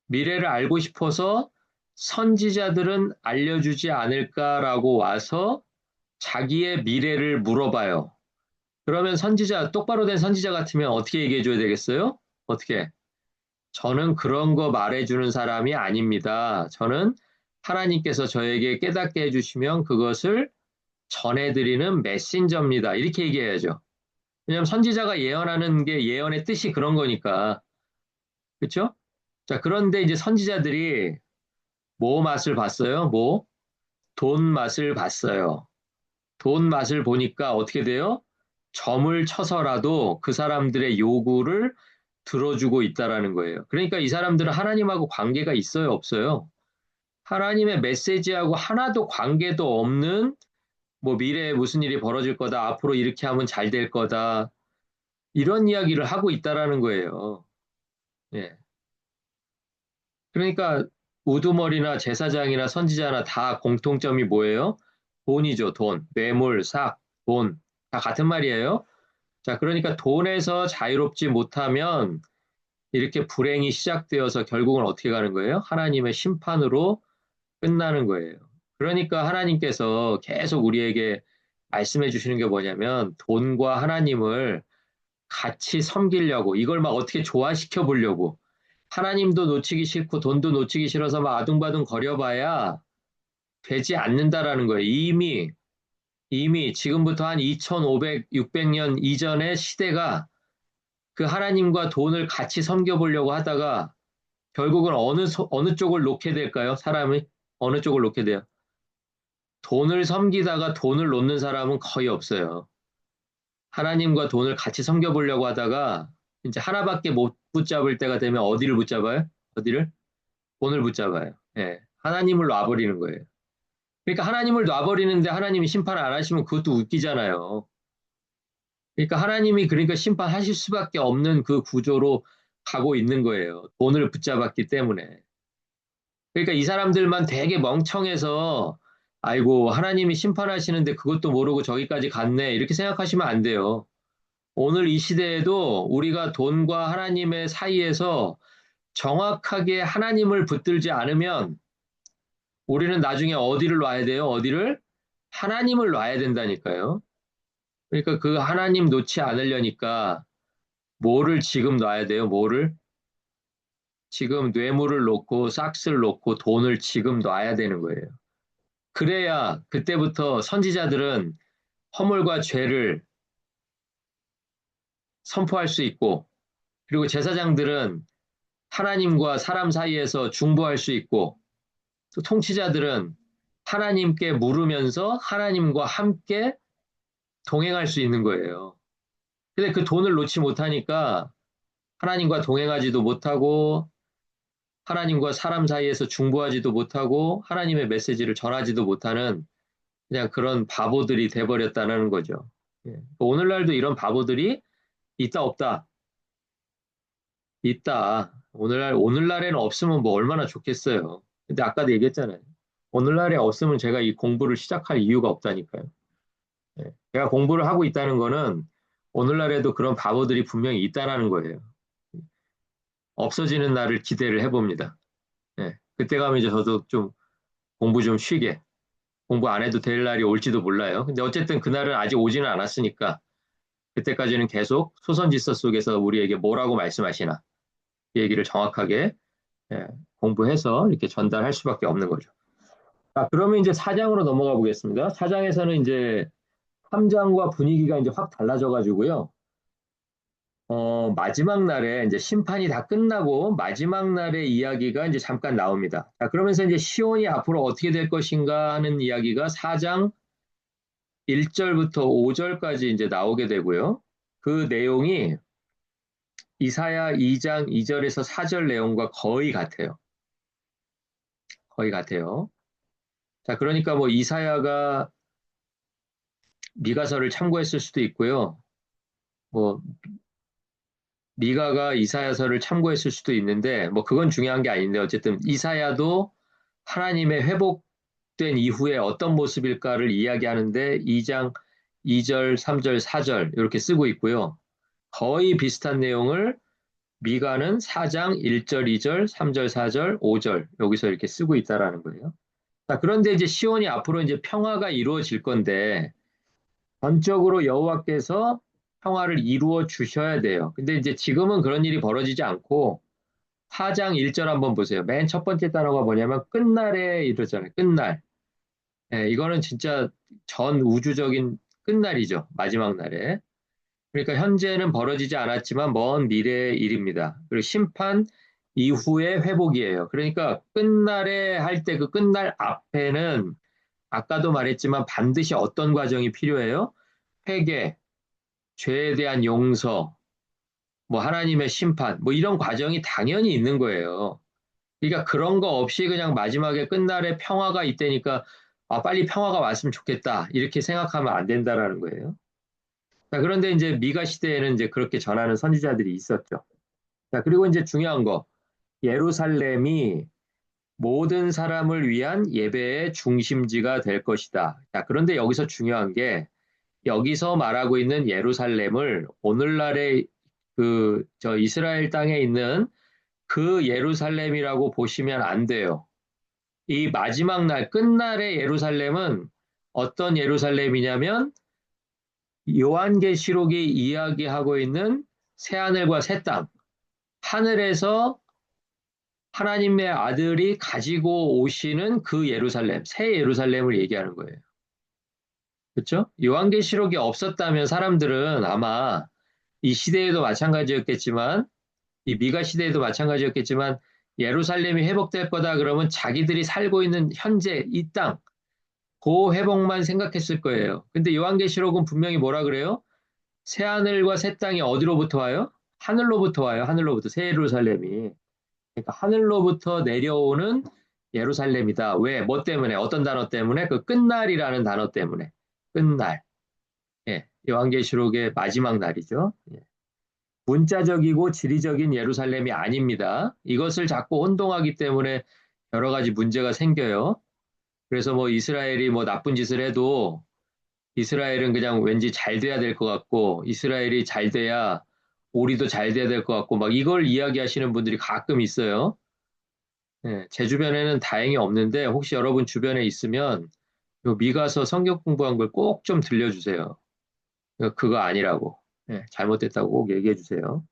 미래를 알고 싶어서 선지자들은 알려주지 않을까라고 와서 자기의 미래를 물어봐요. 그러면 똑바로 된 선지자 같으면 어떻게 얘기해 줘야 되겠어요? 어떻게? 저는 그런 거 말해주는 사람이 아닙니다. 저는 하나님께서 저에게 깨닫게 해주시면 그것을 전해드리는 메신저입니다. 이렇게 얘기해야죠. 왜냐하면 선지자가 예언하는 게 예언의 뜻이 그런 거니까. 그렇죠? 자, 그런데 이제 선지자들이 뭐 맛을 봤어요? 돈 맛을 봤어요. 돈 맛을 보니까 어떻게 돼요? 점을 쳐서라도 그 사람들의 요구를 들어주고 있다라는 거예요. 그러니까 이 사람들은 하나님하고 관계가 있어요, 없어요? 하나님의 메시지하고 하나도 관계도 없는 뭐 미래에 무슨 일이 벌어질 거다, 앞으로 이렇게 하면 잘 될 거다, 이런 이야기를 하고 있다라는 거예요. 예. 그러니까 우두머리나 제사장이나 선지자나 다 공통점이 뭐예요? 돈이죠, 돈. 뇌물, 돈. 다 같은 말이에요. 자, 그러니까 돈에서 자유롭지 못하면 이렇게 불행이 시작되어서 결국은 어떻게 가는 거예요? 하나님의 심판으로 끝나는 거예요. 그러니까 하나님께서 계속 우리에게 말씀해 주시는 게 뭐냐면 돈과 하나님을 같이 섬기려고 이걸 막 어떻게 조화시켜 보려고 하나님도 놓치기 싫고 돈도 놓치기 싫어서 막 아둥바둥 거려봐야 되지 않는다라는 거예요. 이미 지금부터 한 2500, 600년 이전의 시대가 그 하나님과 돈을 같이 섬겨보려고 하다가 결국은 어느 쪽을 놓게 될까요? 사람이 어느 쪽을 놓게 돼요? 돈을 섬기다가 돈을 놓는 사람은 거의 없어요. 하나님과 돈을 같이 섬겨보려고 하다가 이제 하나밖에 못 붙잡을 때가 되면 어디를 붙잡아요? 어디를? 돈을 붙잡아요. 예. 하나님을 놔버리는 거예요. 그러니까 하나님을 놔버리는데 하나님이 심판 안 하시면 그것도 웃기잖아요. 그러니까 하나님이 그러니까 심판하실 수밖에 없는 그 구조로 가고 있는 거예요. 돈을 붙잡았기 때문에. 그러니까 이 사람들만 되게 멍청해서 아이고 하나님이 심판하시는데 그것도 모르고 저기까지 갔네 이렇게 생각하시면 안 돼요. 오늘 이 시대에도 우리가 돈과 하나님의 사이에서 정확하게 하나님을 붙들지 않으면 우리는 나중에 어디를 놔야 돼요? 어디를? 하나님을 놔야 된다니까요. 그러니까 그 하나님 놓지 않으려니까 뭐를 지금 놔야 돼요? 뭐를? 지금 뇌물을 놓고 싹스를 놓고 돈을 지금 놔야 되는 거예요. 그래야 그때부터 선지자들은 허물과 죄를 선포할 수 있고 그리고 제사장들은 하나님과 사람 사이에서 중보할 수 있고 또 통치자들은 하나님께 물으면서 하나님과 함께 동행할 수 있는 거예요. 근데 그 돈을 놓지 못하니까 하나님과 동행하지도 못하고 하나님과 사람 사이에서 중보하지도 못하고 하나님의 메시지를 전하지도 못하는 그냥 그런 바보들이 돼버렸다는 거죠. 예. 오늘날도 이런 바보들이 있다 없다? 있다. 오늘날에는 없으면 뭐 얼마나 좋겠어요. 근데 아까도 얘기했잖아요. 오늘날에 없으면 제가 이 공부를 시작할 이유가 없다니까요. 예. 제가 공부를 하고 있다는 거는 오늘날에도 그런 바보들이 분명히 있다라는 거예요. 없어지는 날을 기대를 해봅니다. 예. 그때 가면 이제 저도 좀 공부 좀 쉬게, 공부 안 해도 될 날이 올지도 몰라요. 근데 어쨌든 그날은 아직 오지는 않았으니까 그때까지는 계속 소선지서 속에서 우리에게 뭐라고 말씀하시나 이 얘기를 정확하게 예, 공부해서 이렇게 전달할 수밖에 없는 거죠. 자, 그러면 이제 4장으로 넘어가 보겠습니다. 4장에서는 이제 3장과 분위기가 이제 확 달라져 가지고요. 마지막 날에 이제 심판이 다 끝나고 마지막 날의 이야기가 이제 잠깐 나옵니다. 자, 그러면서 이제 시온이 앞으로 어떻게 될 것인가 하는 이야기가 4장 1절부터 5절까지 이제 나오게 되고요. 그 내용이 이사야 2장 2절에서 4절 내용과 거의 같아요. 거의 같아요. 자, 그러니까 뭐 이사야가 미가서를 참고했을 수도 있고요. 뭐 미가가 이사야서를 참고했을 수도 있는데 뭐 그건 중요한 게 아닌데 어쨌든 이사야도 하나님의 회복된 이후에 어떤 모습일까를 이야기하는데 2장 2절, 3절, 4절 이렇게 쓰고 있고요. 거의 비슷한 내용을 미가는 4장 1절, 2절, 3절, 4절, 5절 여기서 이렇게 쓰고 있다라는 거예요. 자, 그런데 이제 시온이 앞으로 이제 평화가 이루어질 건데 전적으로 여호와께서 평화를 이루어 주셔야 돼요. 근데 이제 지금은 그런 일이 벌어지지 않고 4장 1절 한번 보세요. 맨 첫 번째 단어가 뭐냐면 끝날에 이러잖아요. 끝날. 예, 이거는 진짜 전 우주적인 끝날이죠. 마지막 날에. 그러니까 현재는 벌어지지 않았지만 먼 미래의 일입니다. 그리고 심판 이후의 회복이에요. 그러니까 끝날에 할 때 그 끝날 앞에는 아까도 말했지만 반드시 어떤 과정이 필요해요? 회개, 죄에 대한 용서, 뭐 하나님의 심판, 뭐 이런 과정이 당연히 있는 거예요. 그러니까 그런 거 없이 그냥 마지막에 끝날에 평화가 있다니까 아, 빨리 평화가 왔으면 좋겠다. 이렇게 생각하면 안 된다라는 거예요. 자, 그런데 이제 미가 시대에는 이제 그렇게 전하는 선지자들이 있었죠. 자, 그리고 이제 중요한 거. 예루살렘이 모든 사람을 위한 예배의 중심지가 될 것이다. 자, 그런데 여기서 중요한 게 여기서 말하고 있는 예루살렘을 오늘날의 저 이스라엘 땅에 있는 그 예루살렘이라고 보시면 안 돼요. 이 마지막 날, 끝날의 예루살렘은 어떤 예루살렘이냐면 요한계시록이 이야기하고 있는 새하늘과 새 땅, 하늘에서 하나님의 아들이 가지고 오시는 그 예루살렘, 새 예루살렘을 얘기하는 거예요. 그렇죠? 요한계시록이 없었다면 사람들은 아마 이 시대에도 마찬가지였겠지만 이 미가 시대에도 마찬가지였겠지만 예루살렘이 회복될 거다 그러면 자기들이 살고 있는 현재 이 땅, 그 회복만 생각했을 거예요. 근데 요한계시록은 분명히 뭐라 그래요? 새 하늘과 새 땅이 어디로부터 와요? 하늘로부터 와요. 하늘로부터 새 예루살렘이. 그러니까 하늘로부터 내려오는 예루살렘이다. 왜? 뭐 때문에? 어떤 단어 때문에? 그 끝날이라는 단어 때문에. 끝날. 예, 요한계시록의 마지막 날이죠. 예. 문자적이고 지리적인 예루살렘이 아닙니다. 이것을 자꾸 혼동하기 때문에 여러 가지 문제가 생겨요. 그래서 뭐 이스라엘이 뭐 나쁜 짓을 해도 이스라엘은 그냥 왠지 잘 돼야 될 것 같고 이스라엘이 잘 돼야 우리도 잘 돼야 될 것 같고 막 이걸 이야기하시는 분들이 가끔 있어요. 예, 제 주변에는 다행히 없는데 혹시 여러분 주변에 있으면 요 미가서 성경 공부한 걸 꼭 좀 들려주세요. 그거 아니라고. 예, 잘못됐다고 꼭 얘기해 주세요.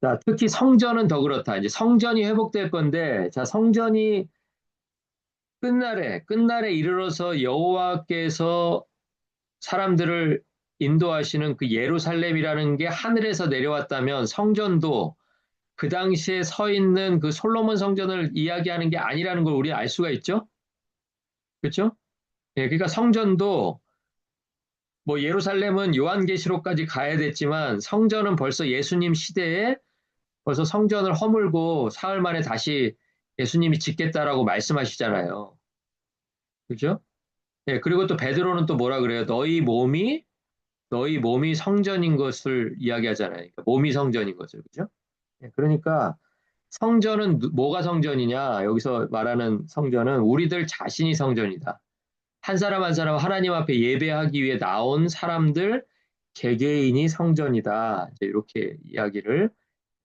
자, 특히 성전은 더 그렇다. 이제 성전이 회복될 건데, 자, 성전이 끝날에 이르러서 여호와께서 사람들을 인도하시는 그 예루살렘이라는 게 하늘에서 내려왔다면 성전도 그 당시에 서 있는 그 솔로몬 성전을 이야기하는 게 아니라는 걸 우리 알 수가 있죠? 그렇죠? 예, 그러니까 성전도 뭐 예루살렘은 요한계시록까지 가야 됐지만 성전은 벌써 예수님 시대에 벌써 성전을 허물고 사흘 만에 다시 예수님이 짓겠다라고 말씀하시잖아요. 그죠? 예, 그리고 또 베드로는 또 뭐라 그래요? 너희 몸이 성전인 것을 이야기하잖아요. 그러니까 몸이 성전인 것을. 그죠? 예, 그러니까 성전은 뭐가 성전이냐? 여기서 말하는 성전은 우리들 자신이 성전이다. 한 사람 한 사람 하나님 앞에 예배하기 위해 나온 사람들 개개인이 성전이다. 이제 이렇게 이야기를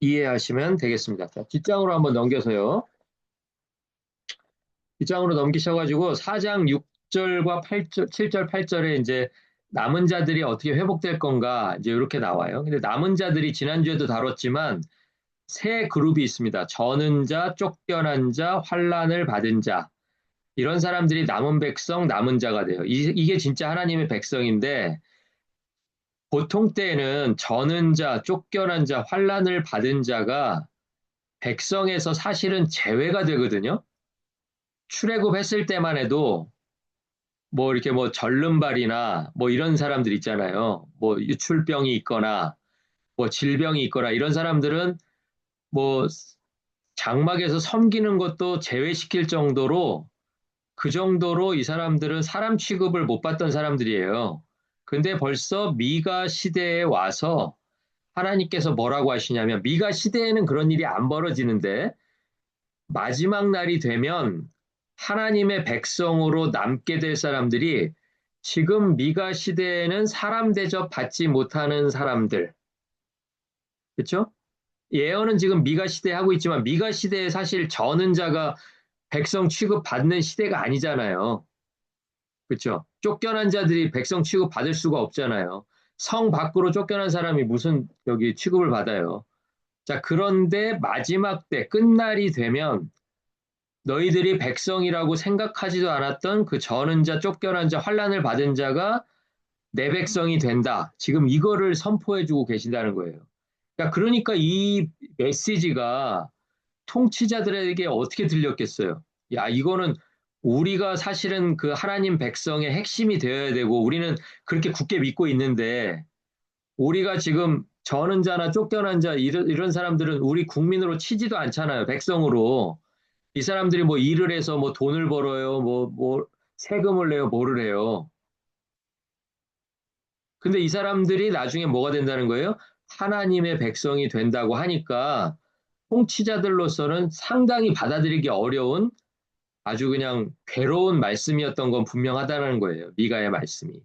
이해하시면 되겠습니다. 자, 뒷장으로 한번 넘겨서요. 뒷장으로 넘기셔가지고 4장 6절과 8절, 7절, 8절에 이제 남은 자들이 어떻게 회복될 건가 이제 이렇게 나와요. 근데 남은 자들이 지난주에도 다뤘지만 세 그룹이 있습니다. 저는 자, 쫓겨난 자, 환난을 받은 자. 이런 사람들이 남은 백성, 남은 자가 돼요. 이게 진짜 하나님의 백성인데 보통 때에는 저는 자, 쫓겨난 자, 환난을 받은 자가 백성에서 사실은 제외가 되거든요. 출애굽했을 때만 해도 뭐 이렇게 뭐 절름발이나 뭐 이런 사람들 있잖아요. 뭐 유출병이 있거나 뭐 질병이 있거나 이런 사람들은 뭐 장막에서 섬기는 것도 제외시킬 정도로 그 정도로 이 사람들은 사람 취급을 못 받던 사람들이에요. 근데 벌써 미가 시대에 와서 하나님께서 뭐라고 하시냐면 미가 시대에는 그런 일이 안 벌어지는데 마지막 날이 되면 하나님의 백성으로 남게 될 사람들이 지금 미가 시대에는 사람 대접 받지 못하는 사람들. 그렇죠? 예언은 지금 미가 시대에 하고 있지만 미가 시대에 사실 저는 자가 백성 취급 받는 시대가 아니잖아요. 그렇죠? 쫓겨난 자들이 백성 취급 받을 수가 없잖아요. 성 밖으로 쫓겨난 사람이 무슨 여기 취급을 받아요. 자, 그런데 마지막 때 끝날이 되면 너희들이 백성이라고 생각하지도 않았던 그 저는 자, 쫓겨난 자, 환난을 받은 자가 내 백성이 된다. 지금 이거를 선포해주고 계신다는 거예요. 그러니까 이 메시지가 통치자들에게 어떻게 들렸겠어요? 야, 이거는 우리가 사실은 그 하나님 백성의 핵심이 되어야 되고 우리는 그렇게 굳게 믿고 있는데 우리가 지금 저는 자나 쫓겨난 자 이런 사람들은 우리 국민으로 치지도 않잖아요. 백성으로. 이 사람들이 뭐 일을 해서 뭐 돈을 벌어요. 뭐 세금을 내요. 뭐를 해요. 근데 이 사람들이 나중에 뭐가 된다는 거예요? 하나님의 백성이 된다고 하니까 통치자들로서는 상당히 받아들이기 어려운 아주 그냥 괴로운 말씀이었던 건 분명하다는 거예요. 미가의 말씀이.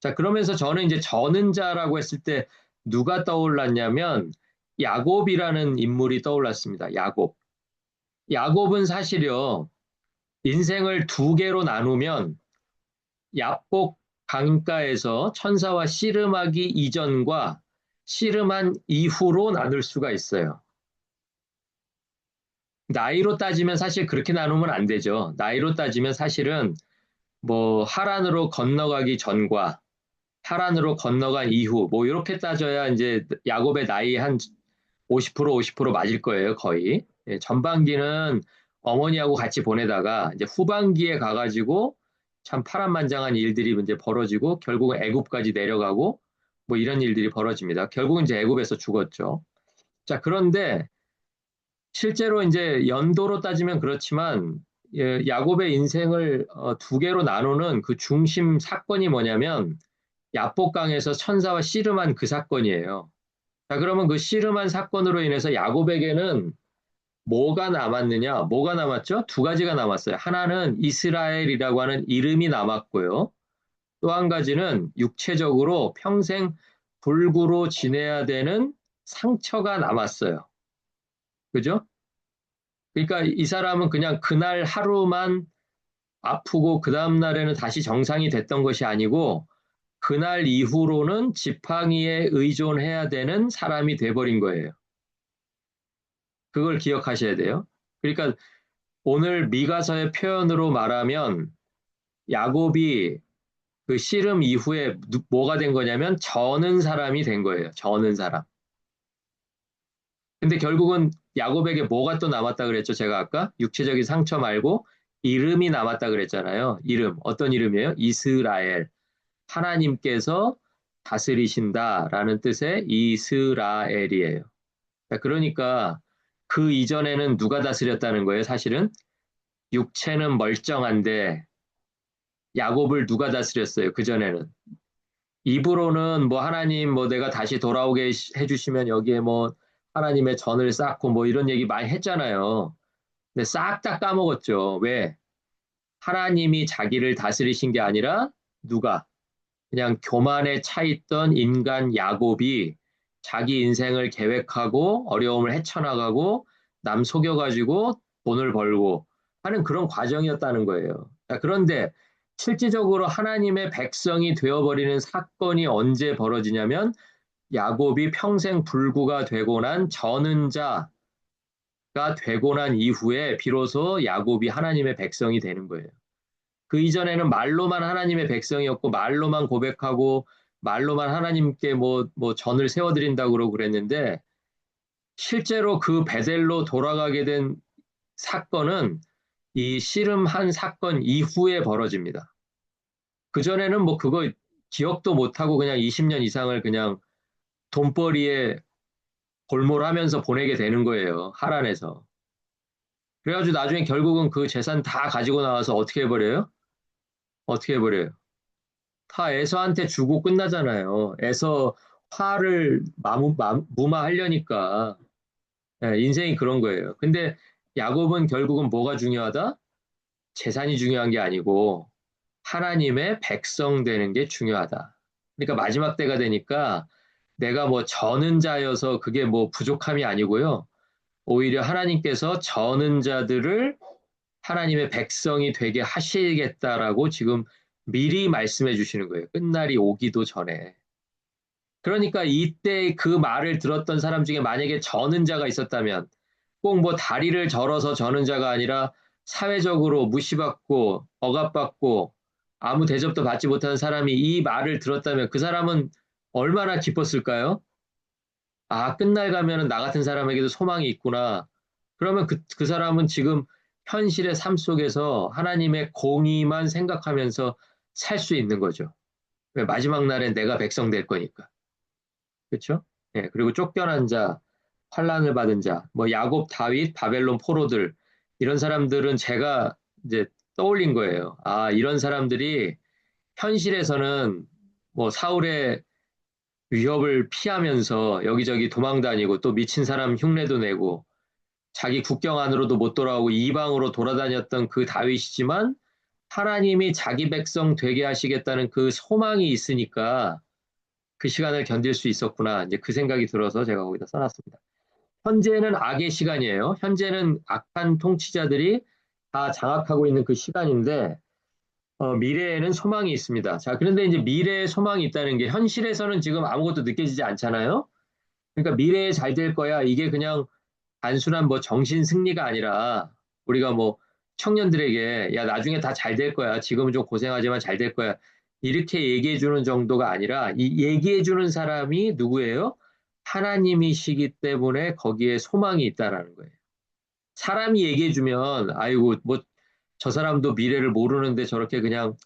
자, 그러면서 저는 이제 저는 자라고 했을 때 누가 떠올랐냐면 야곱이라는 인물이 떠올랐습니다. 야곱. 야곱은 사실요, 인생을 두 개로 나누면 야복 강가에서 천사와 씨름하기 이전과 씨름한 이후로 나눌 수가 있어요. 나이로 따지면 사실 그렇게 나누면 안 되죠. 나이로 따지면 사실은 뭐 하란으로 건너가기 전과 하란으로 건너간 이후 뭐 이렇게 따져야 이제 야곱의 나이 한 50% 50% 맞을 거예요, 거의. 예, 전반기는 어머니하고 같이 보내다가 이제 후반기에 가가지고 참 파란만장한 일들이 이제 벌어지고 결국은 애굽까지 내려가고 뭐 이런 일들이 벌어집니다. 결국은 이제 애굽에서 죽었죠. 자, 그런데 실제로 이제 연도로 따지면 그렇지만 예, 야곱의 인생을 두 개로 나누는 그 중심 사건이 뭐냐면 야복강에서 천사와 씨름한 그 사건이에요. 자, 그러면 그 씨름한 사건으로 인해서 야곱에게는 뭐가 남았느냐? 뭐가 남았죠? 두 가지가 남았어요. 하나는 이스라엘이라고 하는 이름이 남았고요. 또 한 가지는 육체적으로 평생 불구로 지내야 되는 상처가 남았어요. 그죠? 그러니까 이 사람은 그냥 그날 하루만 아프고 그 다음날에는 다시 정상이 됐던 것이 아니고 그날 이후로는 지팡이에 의존해야 되는 사람이 돼버린 거예요. 그걸 기억하셔야 돼요. 그러니까 오늘 미가서의 표현으로 말하면 야곱이 그 씨름 이후에 뭐가 된 거냐면 저는 사람이 된 거예요. 저는 사람. 근데 결국은 야곱에게 뭐가 또 남았다 그랬죠? 제가 아까 육체적인 상처 말고 이름이 남았다 그랬잖아요. 이름. 어떤 이름이에요? 이스라엘. 하나님께서 다스리신다라는 뜻의 이스라엘이에요. 그러니까 그 이전에는 누가 다스렸다는 거예요? 사실은 육체는 멀쩡한데 야곱을 누가 다스렸어요? 그전에는. 입으로는 뭐 하나님 뭐 내가 다시 돌아오게 해주시면 여기에 뭐 하나님의 전을 쌓고 뭐 이런 얘기 많이 했잖아요. 근데 싹 다 까먹었죠. 왜? 하나님이 자기를 다스리신 게 아니라 누가? 그냥 교만에 차 있던 인간 야곱이 자기 인생을 계획하고 어려움을 헤쳐나가고 남 속여가지고 돈을 벌고 하는 그런 과정이었다는 거예요. 그런데 실질적으로 하나님의 백성이 되어버리는 사건이 언제 벌어지냐면 야곱이 평생 불구가 되고 난 저는 자가 되고 난 이후에 비로소 야곱이 하나님의 백성이 되는 거예요. 그 이전에는 말로만 하나님의 백성이었고 말로만 고백하고 말로만 하나님께 뭐 전을 세워드린다고 그러고 그랬는데 실제로 그 베델로 돌아가게 된 사건은 이 씨름한 사건 이후에 벌어집니다. 그전에는 뭐 그거 기억도 못하고 그냥 20년 이상을 그냥 돈벌이에 골몰하면서 보내게 되는 거예요. 하란에서. 그래가지고 나중에 결국은 그 재산 다 가지고 나와서 어떻게 해버려요? 어떻게 해버려요? 다 에서한테 주고 끝나잖아요. 에서 화를 무마하려니까. 예, 인생이 그런 거예요. 근데 야곱은 결국은 뭐가 중요하다? 재산이 중요한 게 아니고 하나님의 백성 되는 게 중요하다. 그러니까 마지막 때가 되니까 내가 뭐 저는 자여서 그게 뭐 부족함이 아니고요. 오히려 하나님께서 저는 자들을 하나님의 백성이 되게 하시겠다라고 지금 미리 말씀해 주시는 거예요. 끝날이 오기도 전에. 그러니까 이때 그 말을 들었던 사람 중에 만약에 저는 자가 있었다면 꼭 뭐 다리를 절어서 저는 자가 아니라 사회적으로 무시받고 억압받고 아무 대접도 받지 못하는 사람이 이 말을 들었다면 그 사람은 얼마나 기뻤을까요? 아, 끝날 가면은 나 같은 사람에게도 소망이 있구나. 그러면 그 사람은 지금 현실의 삶 속에서 하나님의 공의만 생각하면서 살 수 있는 거죠. 왜 마지막 날엔 내가 백성 될 거니까. 그렇죠? 예, 그리고 쫓겨난 자, 환란을 받은 자, 뭐 야곱, 다윗, 바벨론 포로들 이런 사람들은 제가 이제 떠올린 거예요. 아, 이런 사람들이 현실에서는 뭐 사울의 위협을 피하면서 여기저기 도망 다니고 또 미친 사람 흉내도 내고 자기 국경 안으로도 못 돌아오고 이방으로 돌아다녔던 그 다윗이지만 하나님이 자기 백성 되게 하시겠다는 그 소망이 있으니까 그 시간을 견딜 수 있었구나. 이제 그 생각이 들어서 제가 거기다 써놨습니다. 현재는 악의 시간이에요. 현재는 악한 통치자들이 다 장악하고 있는 그 시간인데 미래에는 소망이 있습니다. 자, 그런데 이제 미래에 소망이 있다는 게 현실에서는 지금 아무것도 느껴지지 않잖아요. 그러니까 미래에 잘 될 거야. 이게 그냥 단순한 뭐 정신 승리가 아니라 우리가 뭐 청년들에게 야, 나중에 다 잘 될 거야. 지금은 좀 고생하지만 잘 될 거야. 이렇게 얘기해 주는 정도가 아니라 이 얘기해 주는 사람이 누구예요? 하나님이시기 때문에 거기에 소망이 있다라는 거예요. 사람이 얘기해 주면 아이고 뭐 저 사람도 미래를 모르는데 저렇게 그냥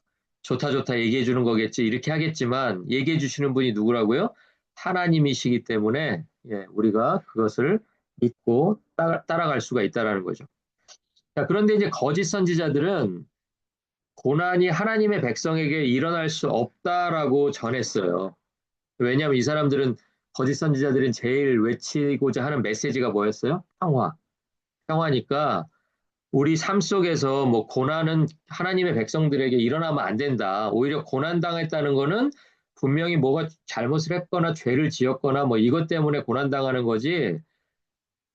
좋다 좋다 얘기해 주는 거겠지 이렇게 하겠지만 얘기해 주시는 분이 누구라고요? 하나님이시기 때문에 예, 우리가 그것을 믿고 따라갈 수가 있다라는 거죠. 자, 그런데 이제 거짓 선지자들은 고난이 하나님의 백성에게 일어날 수 없다라고 전했어요. 왜냐하면 이 사람들은 거짓 선지자들은 제일 외치고자 하는 메시지가 뭐였어요? 평화. 평화니까 우리 삶 속에서 뭐 고난은 하나님의 백성들에게 일어나면 안 된다. 오히려 고난 당했다는 거는 분명히 뭐가 잘못을 했거나 죄를 지었거나 뭐 이것 때문에 고난 당하는 거지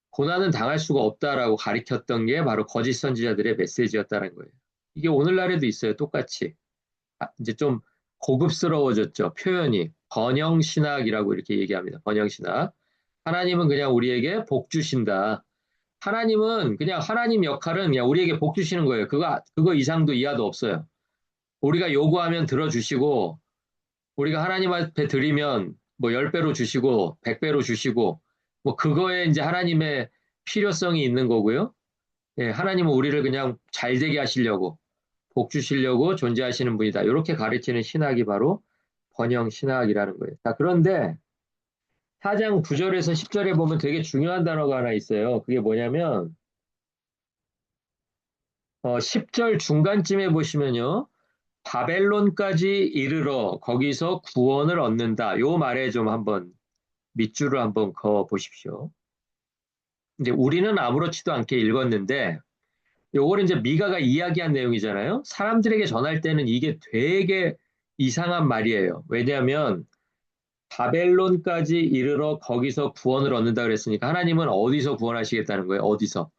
고난은 당할 수가 없다라고 가리켰던 게 바로 거짓 선지자들의 메시지였다는 거예요. 이게 오늘날에도 있어요. 똑같이. 이제 좀 고급스러워졌죠. 표현이. 번영신학이라고 이렇게 얘기합니다. 번영신학. 하나님은 그냥 우리에게 복 주신다. 하나님은 그냥 하나님 역할은 그냥 우리에게 복 주시는 거예요. 그거 이상도 이하도 없어요. 우리가 요구하면 들어주시고, 우리가 하나님 앞에 드리면 뭐 10배로 주시고, 100배로 주시고, 뭐 그거에 이제 하나님의 필요성이 있는 거고요. 예, 하나님은 우리를 그냥 잘 되게 하시려고, 복 주시려고 존재하시는 분이다. 이렇게 가르치는 신학이 바로 번영 신학이라는 거예요. 자, 그런데 4장 9절에서 10절에 보면 되게 중요한 단어가 하나 있어요. 그게 뭐냐면, 10절 중간쯤에 보시면요. 바벨론까지 이르러 거기서 구원을 얻는다. 요 말에 좀 한번 밑줄을 한번 그어 보십시오. 이제 우리는 아무렇지도 않게 읽었는데 요거는 이제 미가가 이야기한 내용이잖아요. 사람들에게 전할 때는 이게 되게 이상한 말이에요. 왜냐하면 바벨론까지 이르러 거기서 구원을 얻는다 그랬으니까 하나님은 어디서 구원하시겠다는 거예요? 어디서?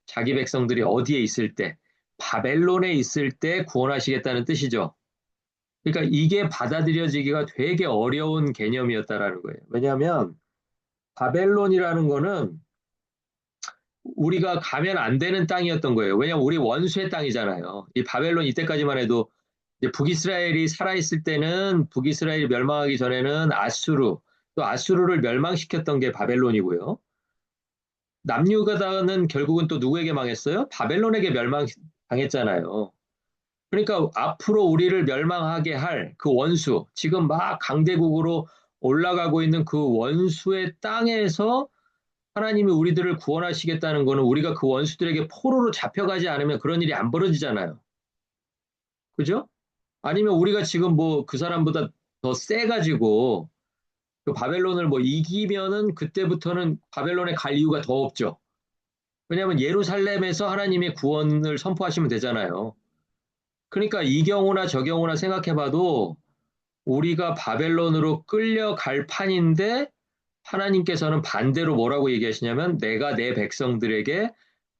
자기 백성들이 어디에 있을 때? 바벨론에 있을 때 구원하시겠다는 뜻이죠. 그러니까 이게 받아들여지기가 되게 어려운 개념이었다라는 거예요. 왜냐하면 바벨론이라는 거는 우리가 가면 안 되는 땅이었던 거예요. 왜냐하면 우리 원수의 땅이잖아요. 이 바벨론 이때까지만 해도 이제 북이스라엘이 살아있을 때는 북이스라엘이 멸망하기 전에는 아수르, 또 아수르를 멸망시켰던 게 바벨론이고요. 남유다는 결국은 또 누구에게 망했어요? 바벨론에게 멸망당했잖아요. 그러니까 앞으로 우리를 멸망하게 할 그 원수, 지금 막 강대국으로 올라가고 있는 그 원수의 땅에서 하나님이 우리들을 구원하시겠다는 거는 우리가 그 원수들에게 포로로 잡혀가지 않으면 그런 일이 안 벌어지잖아요. 그죠? 아니면 우리가 지금 뭐 그 사람보다 더 세가지고 그 바벨론을 뭐 이기면은 그때부터는 바벨론에 갈 이유가 더 없죠. 왜냐하면 예루살렘에서 하나님의 구원을 선포하시면 되잖아요. 그러니까 이 경우나 저 경우나 생각해봐도 우리가 바벨론으로 끌려갈 판인데 하나님께서는 반대로 뭐라고 얘기하시냐면 내가 내 백성들에게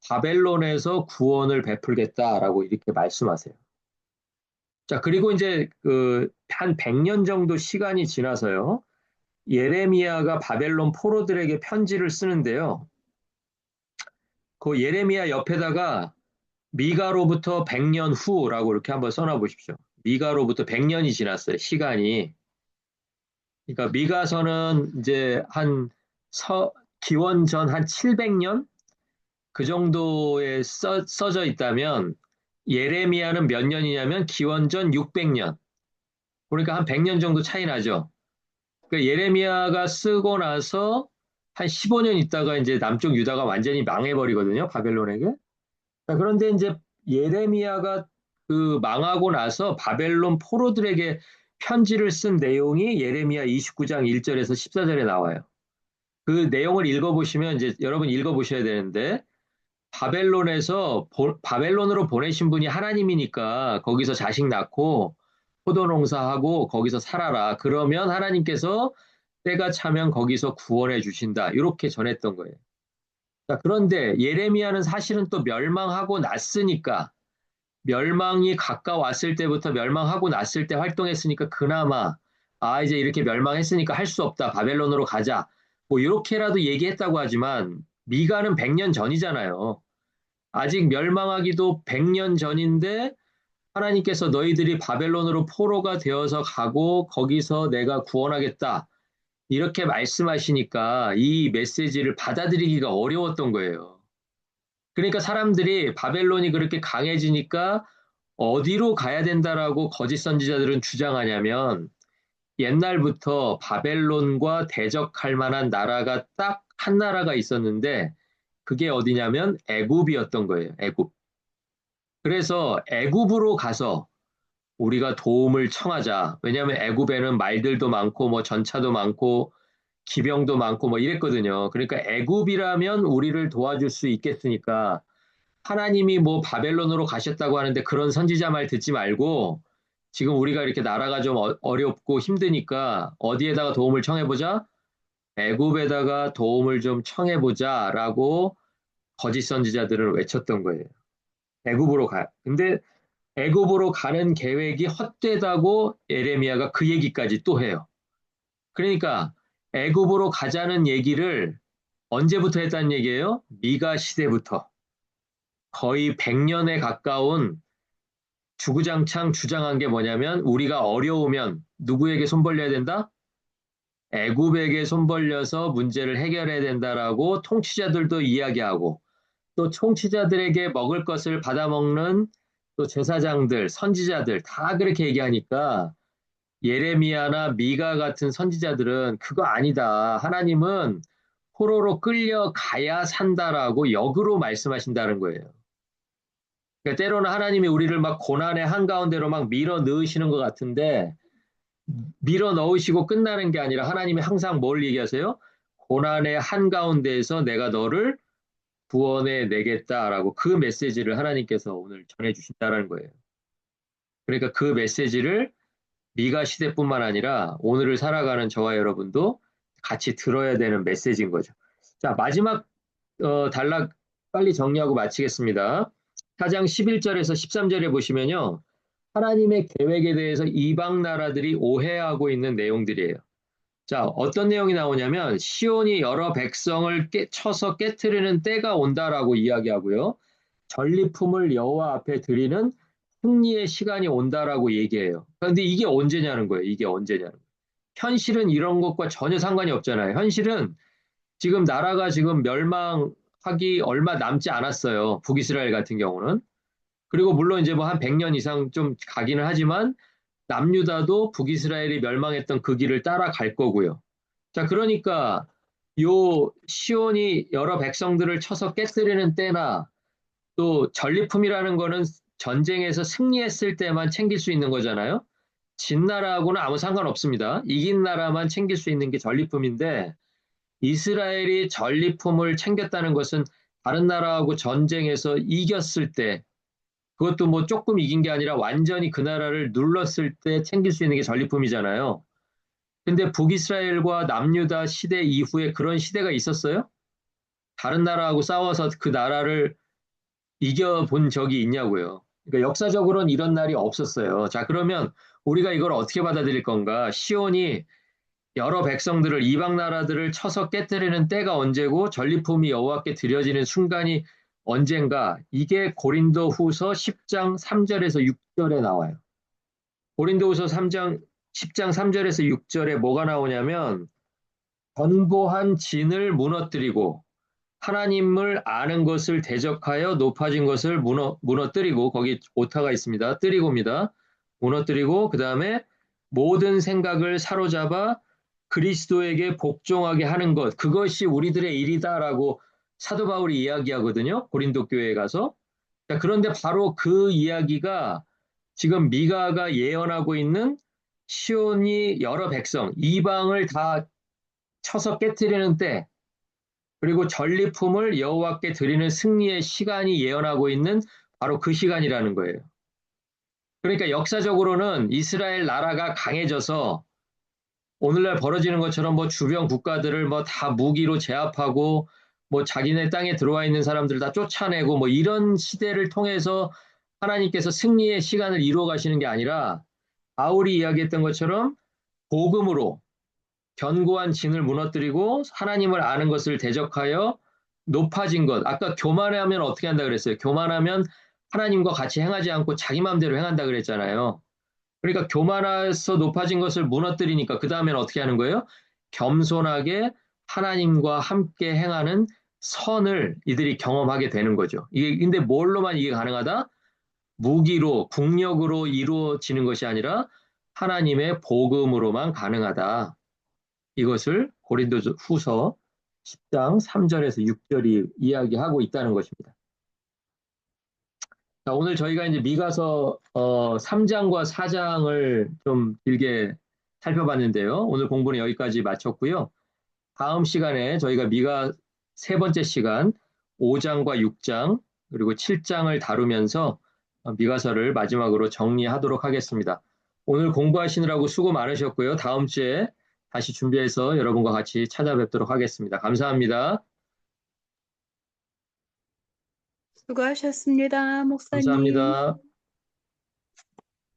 바벨론에서 구원을 베풀겠다라고 이렇게 말씀하세요. 자, 그리고 이제 한 100년 정도 시간이 지나서요. 예레미야가 바벨론 포로들에게 편지를 쓰는데요. 그 예레미야 옆에다가 미가로부터 100년 후라고 이렇게 한번 써놔 보십시오. 미가로부터 100년이 지났어요. 시간이. 그러니까 미가서는 이제 기원전 한 700년 그 정도에 써져 있다면 예레미야는 몇 년이냐면 기원전 600년. 그러니까 한 100년 정도 차이 나죠. 그러니까 예레미야가 쓰고 나서 한 15년 있다가 이제 남쪽 유다가 완전히 망해버리거든요. 바벨론에게. 자, 그런데 이제 예레미야가 그 망하고 나서 바벨론 포로들에게 편지를 쓴 내용이 예레미야 29장 1절에서 14절에 나와요. 그 내용을 읽어보시면 이제 여러분 읽어보셔야 되는데 바벨론으로 보내신 분이 하나님이니까 거기서 자식 낳고 포도 농사하고 거기서 살아라. 그러면 하나님께서 때가 차면 거기서 구원해 주신다. 이렇게 전했던 거예요. 자, 그런데 예레미야는 사실은 또 멸망하고 났으니까 멸망이 가까웠을 때부터 멸망하고 났을 때 활동했으니까 그나마 이제 이렇게 멸망했으니까 할 수 없다. 바벨론으로 가자. 뭐 이렇게라도 얘기했다고 하지만 미가는 100년 전이잖아요. 아직 멸망하기도 100년 전인데 하나님께서 너희들이 바벨론으로 포로가 되어서 가고 거기서 내가 구원하겠다. 이렇게 말씀하시니까 이 메시지를 받아들이기가 어려웠던 거예요. 그러니까 사람들이 바벨론이 그렇게 강해지니까 어디로 가야 된다라고 거짓 선지자들은 주장하냐면 옛날부터 바벨론과 대적할 만한 나라가 딱 한 나라가 있었는데 그게 어디냐면 애굽이었던 거예요. 애굽. 그래서 애굽으로 가서 우리가 도움을 청하자. 왜냐하면 애굽에는 말들도 많고 뭐 전차도 많고 기병도 많고 뭐 이랬거든요. 그러니까 애굽이라면 우리를 도와줄 수 있겠으니까 하나님이 뭐 바벨론으로 가셨다고 하는데 그런 선지자 말 듣지 말고 지금 우리가 이렇게 나라가 좀 어렵고 힘드니까 어디에다가 도움을 청해보자? 애굽에다가 도움을 좀 청해보자라고 거짓 선지자들은 외쳤던 거예요. 애굽으로 가. 근데 애굽으로 가는 계획이 헛되다고 에레미야가 그 얘기까지 또 해요. 그러니까 애굽으로 가자는 얘기를 언제부터 했다는 얘기예요? 미가 시대부터 거의 100년에 가까운 주구장창 주장한 게 뭐냐면 우리가 어려우면 누구에게 손 벌려야 된다? 애굽에게 손 벌려서 문제를 해결해야 된다라고 통치자들도 이야기하고 또 통치자들에게 먹을 것을 받아먹는 또 제사장들, 선지자들 다 그렇게 얘기하니까 예레미야나 미가 같은 선지자들은 그거 아니다. 하나님은 포로로 끌려가야 산다라고 역으로 말씀하신다는 거예요. 그러니까 때로는 하나님이 우리를 막 고난의 한가운데로 막 밀어 넣으시는 것 같은데 밀어 넣으시고 끝나는 게 아니라 하나님이 항상 뭘 얘기하세요? 고난의 한가운데에서 내가 너를 구원해 내겠다라고 그 메시지를 하나님께서 오늘 전해 주신다는 거예요. 그러니까 그 메시지를 미가 시대뿐만 아니라 오늘을 살아가는 저와 여러분도 같이 들어야 되는 메시지인 거죠. 자, 마지막 단락 빨리 정리하고 마치겠습니다. 4장 11절에서 13절에 보시면요. 하나님의 계획에 대해서 이방 나라들이 오해하고 있는 내용들이에요. 자, 어떤 내용이 나오냐면 시온이 여러 백성을 쳐서 깨트리는 때가 온다라고 이야기하고요. 전리품을 여호와 앞에 드리는 승리의 시간이 온다라고 얘기해요. 그런데 이게 언제냐는 거예요. 이게 언제냐는 거예요. 현실은 이런 것과 전혀 상관이 없잖아요. 현실은 지금 나라가 지금 멸망하기 얼마 남지 않았어요. 북이스라엘 같은 경우는. 그리고 물론 이제 뭐 한 100년 이상 좀 가기는 하지만 남유다도 북이스라엘이 멸망했던 그 길을 따라갈 거고요. 자, 그러니까 요 시온이 여러 백성들을 쳐서 깨뜨리는 때나 또 전리품이라는 거는 전쟁에서 승리했을 때만 챙길 수 있는 거잖아요. 진 나라하고는 아무 상관없습니다. 이긴 나라만 챙길 수 있는 게 전리품인데 이스라엘이 전리품을 챙겼다는 것은 다른 나라하고 전쟁에서 이겼을 때 그것도 뭐 조금 이긴 게 아니라 완전히 그 나라를 눌렀을 때 챙길 수 있는 게 전리품이잖아요. 근데 북이스라엘과 남유다 시대 이후에 그런 시대가 있었어요? 다른 나라하고 싸워서 그 나라를 이겨본 적이 있냐고요. 그러니까 역사적으로는 이런 날이 없었어요. 자, 그러면 우리가 이걸 어떻게 받아들일 건가? 시온이 여러 백성들을 이방 나라들을 쳐서 깨뜨리는 때가 언제고 전리품이 여호와께 드려지는 순간이 언젠가? 이게 고린도후서 10장 3절에서 6절에 나와요. 고린도후서 3장 10장 3절에서 6절에 뭐가 나오냐면 견고한 진을 무너뜨리고 하나님을 아는 것을 대적하여 높아진 것을 무너뜨리고 거기 오타가 있습니다. 뜨리고입니다. 무너뜨리고 그 다음에 모든 생각을 사로잡아 그리스도에게 복종하게 하는 것 그것이 우리들의 일이다라고 사도 바울이 이야기하거든요. 고린도 교회에 가서. 자, 그런데 바로 그 이야기가 지금 미가가 예언하고 있는 시온이 여러 백성 이방을 다 쳐서 깨뜨리는 때 그리고 전리품을 여호와께 드리는 승리의 시간이 예언하고 있는 바로 그 시간이라는 거예요. 그러니까 역사적으로는 이스라엘 나라가 강해져서 오늘날 벌어지는 것처럼 뭐 주변 국가들을 뭐 다 무기로 제압하고 뭐 자기네 땅에 들어와 있는 사람들을 다 쫓아내고 뭐 이런 시대를 통해서 하나님께서 승리의 시간을 이루어 가시는 게 아니라 바울이 이야기했던 것처럼 복음으로 견고한 진을 무너뜨리고 하나님을 아는 것을 대적하여 높아진 것. 아까 교만하면 어떻게 한다 그랬어요? 교만하면 하나님과 같이 행하지 않고 자기 마음대로 행한다 그랬잖아요. 그러니까 교만해서 높아진 것을 무너뜨리니까 그 다음에는 어떻게 하는 거예요? 겸손하게 하나님과 함께 행하는 선을 이들이 경험하게 되는 거죠. 이게 근데 뭘로만 이게 가능하다? 무기로, 국력으로 이루어지는 것이 아니라 하나님의 복음으로만 가능하다. 이것을 고린도 후서 10장 3절에서 6절이 이야기하고 있다는 것입니다. 자, 오늘 저희가 이제 미가서 3장과 4장을 좀 길게 살펴봤는데요. 오늘 공부는 여기까지 마쳤고요. 다음 시간에 저희가 미가 세 번째 시간 5장과 6장 그리고 7장을 다루면서 미가서를 마지막으로 정리하도록 하겠습니다. 오늘 공부하시느라고 수고 많으셨고요. 다음 주에 다시 준비해서 여러분과 같이 찾아뵙도록 하겠습니다. 감사합니다. 수고하셨습니다, 목사님. 감사합니다.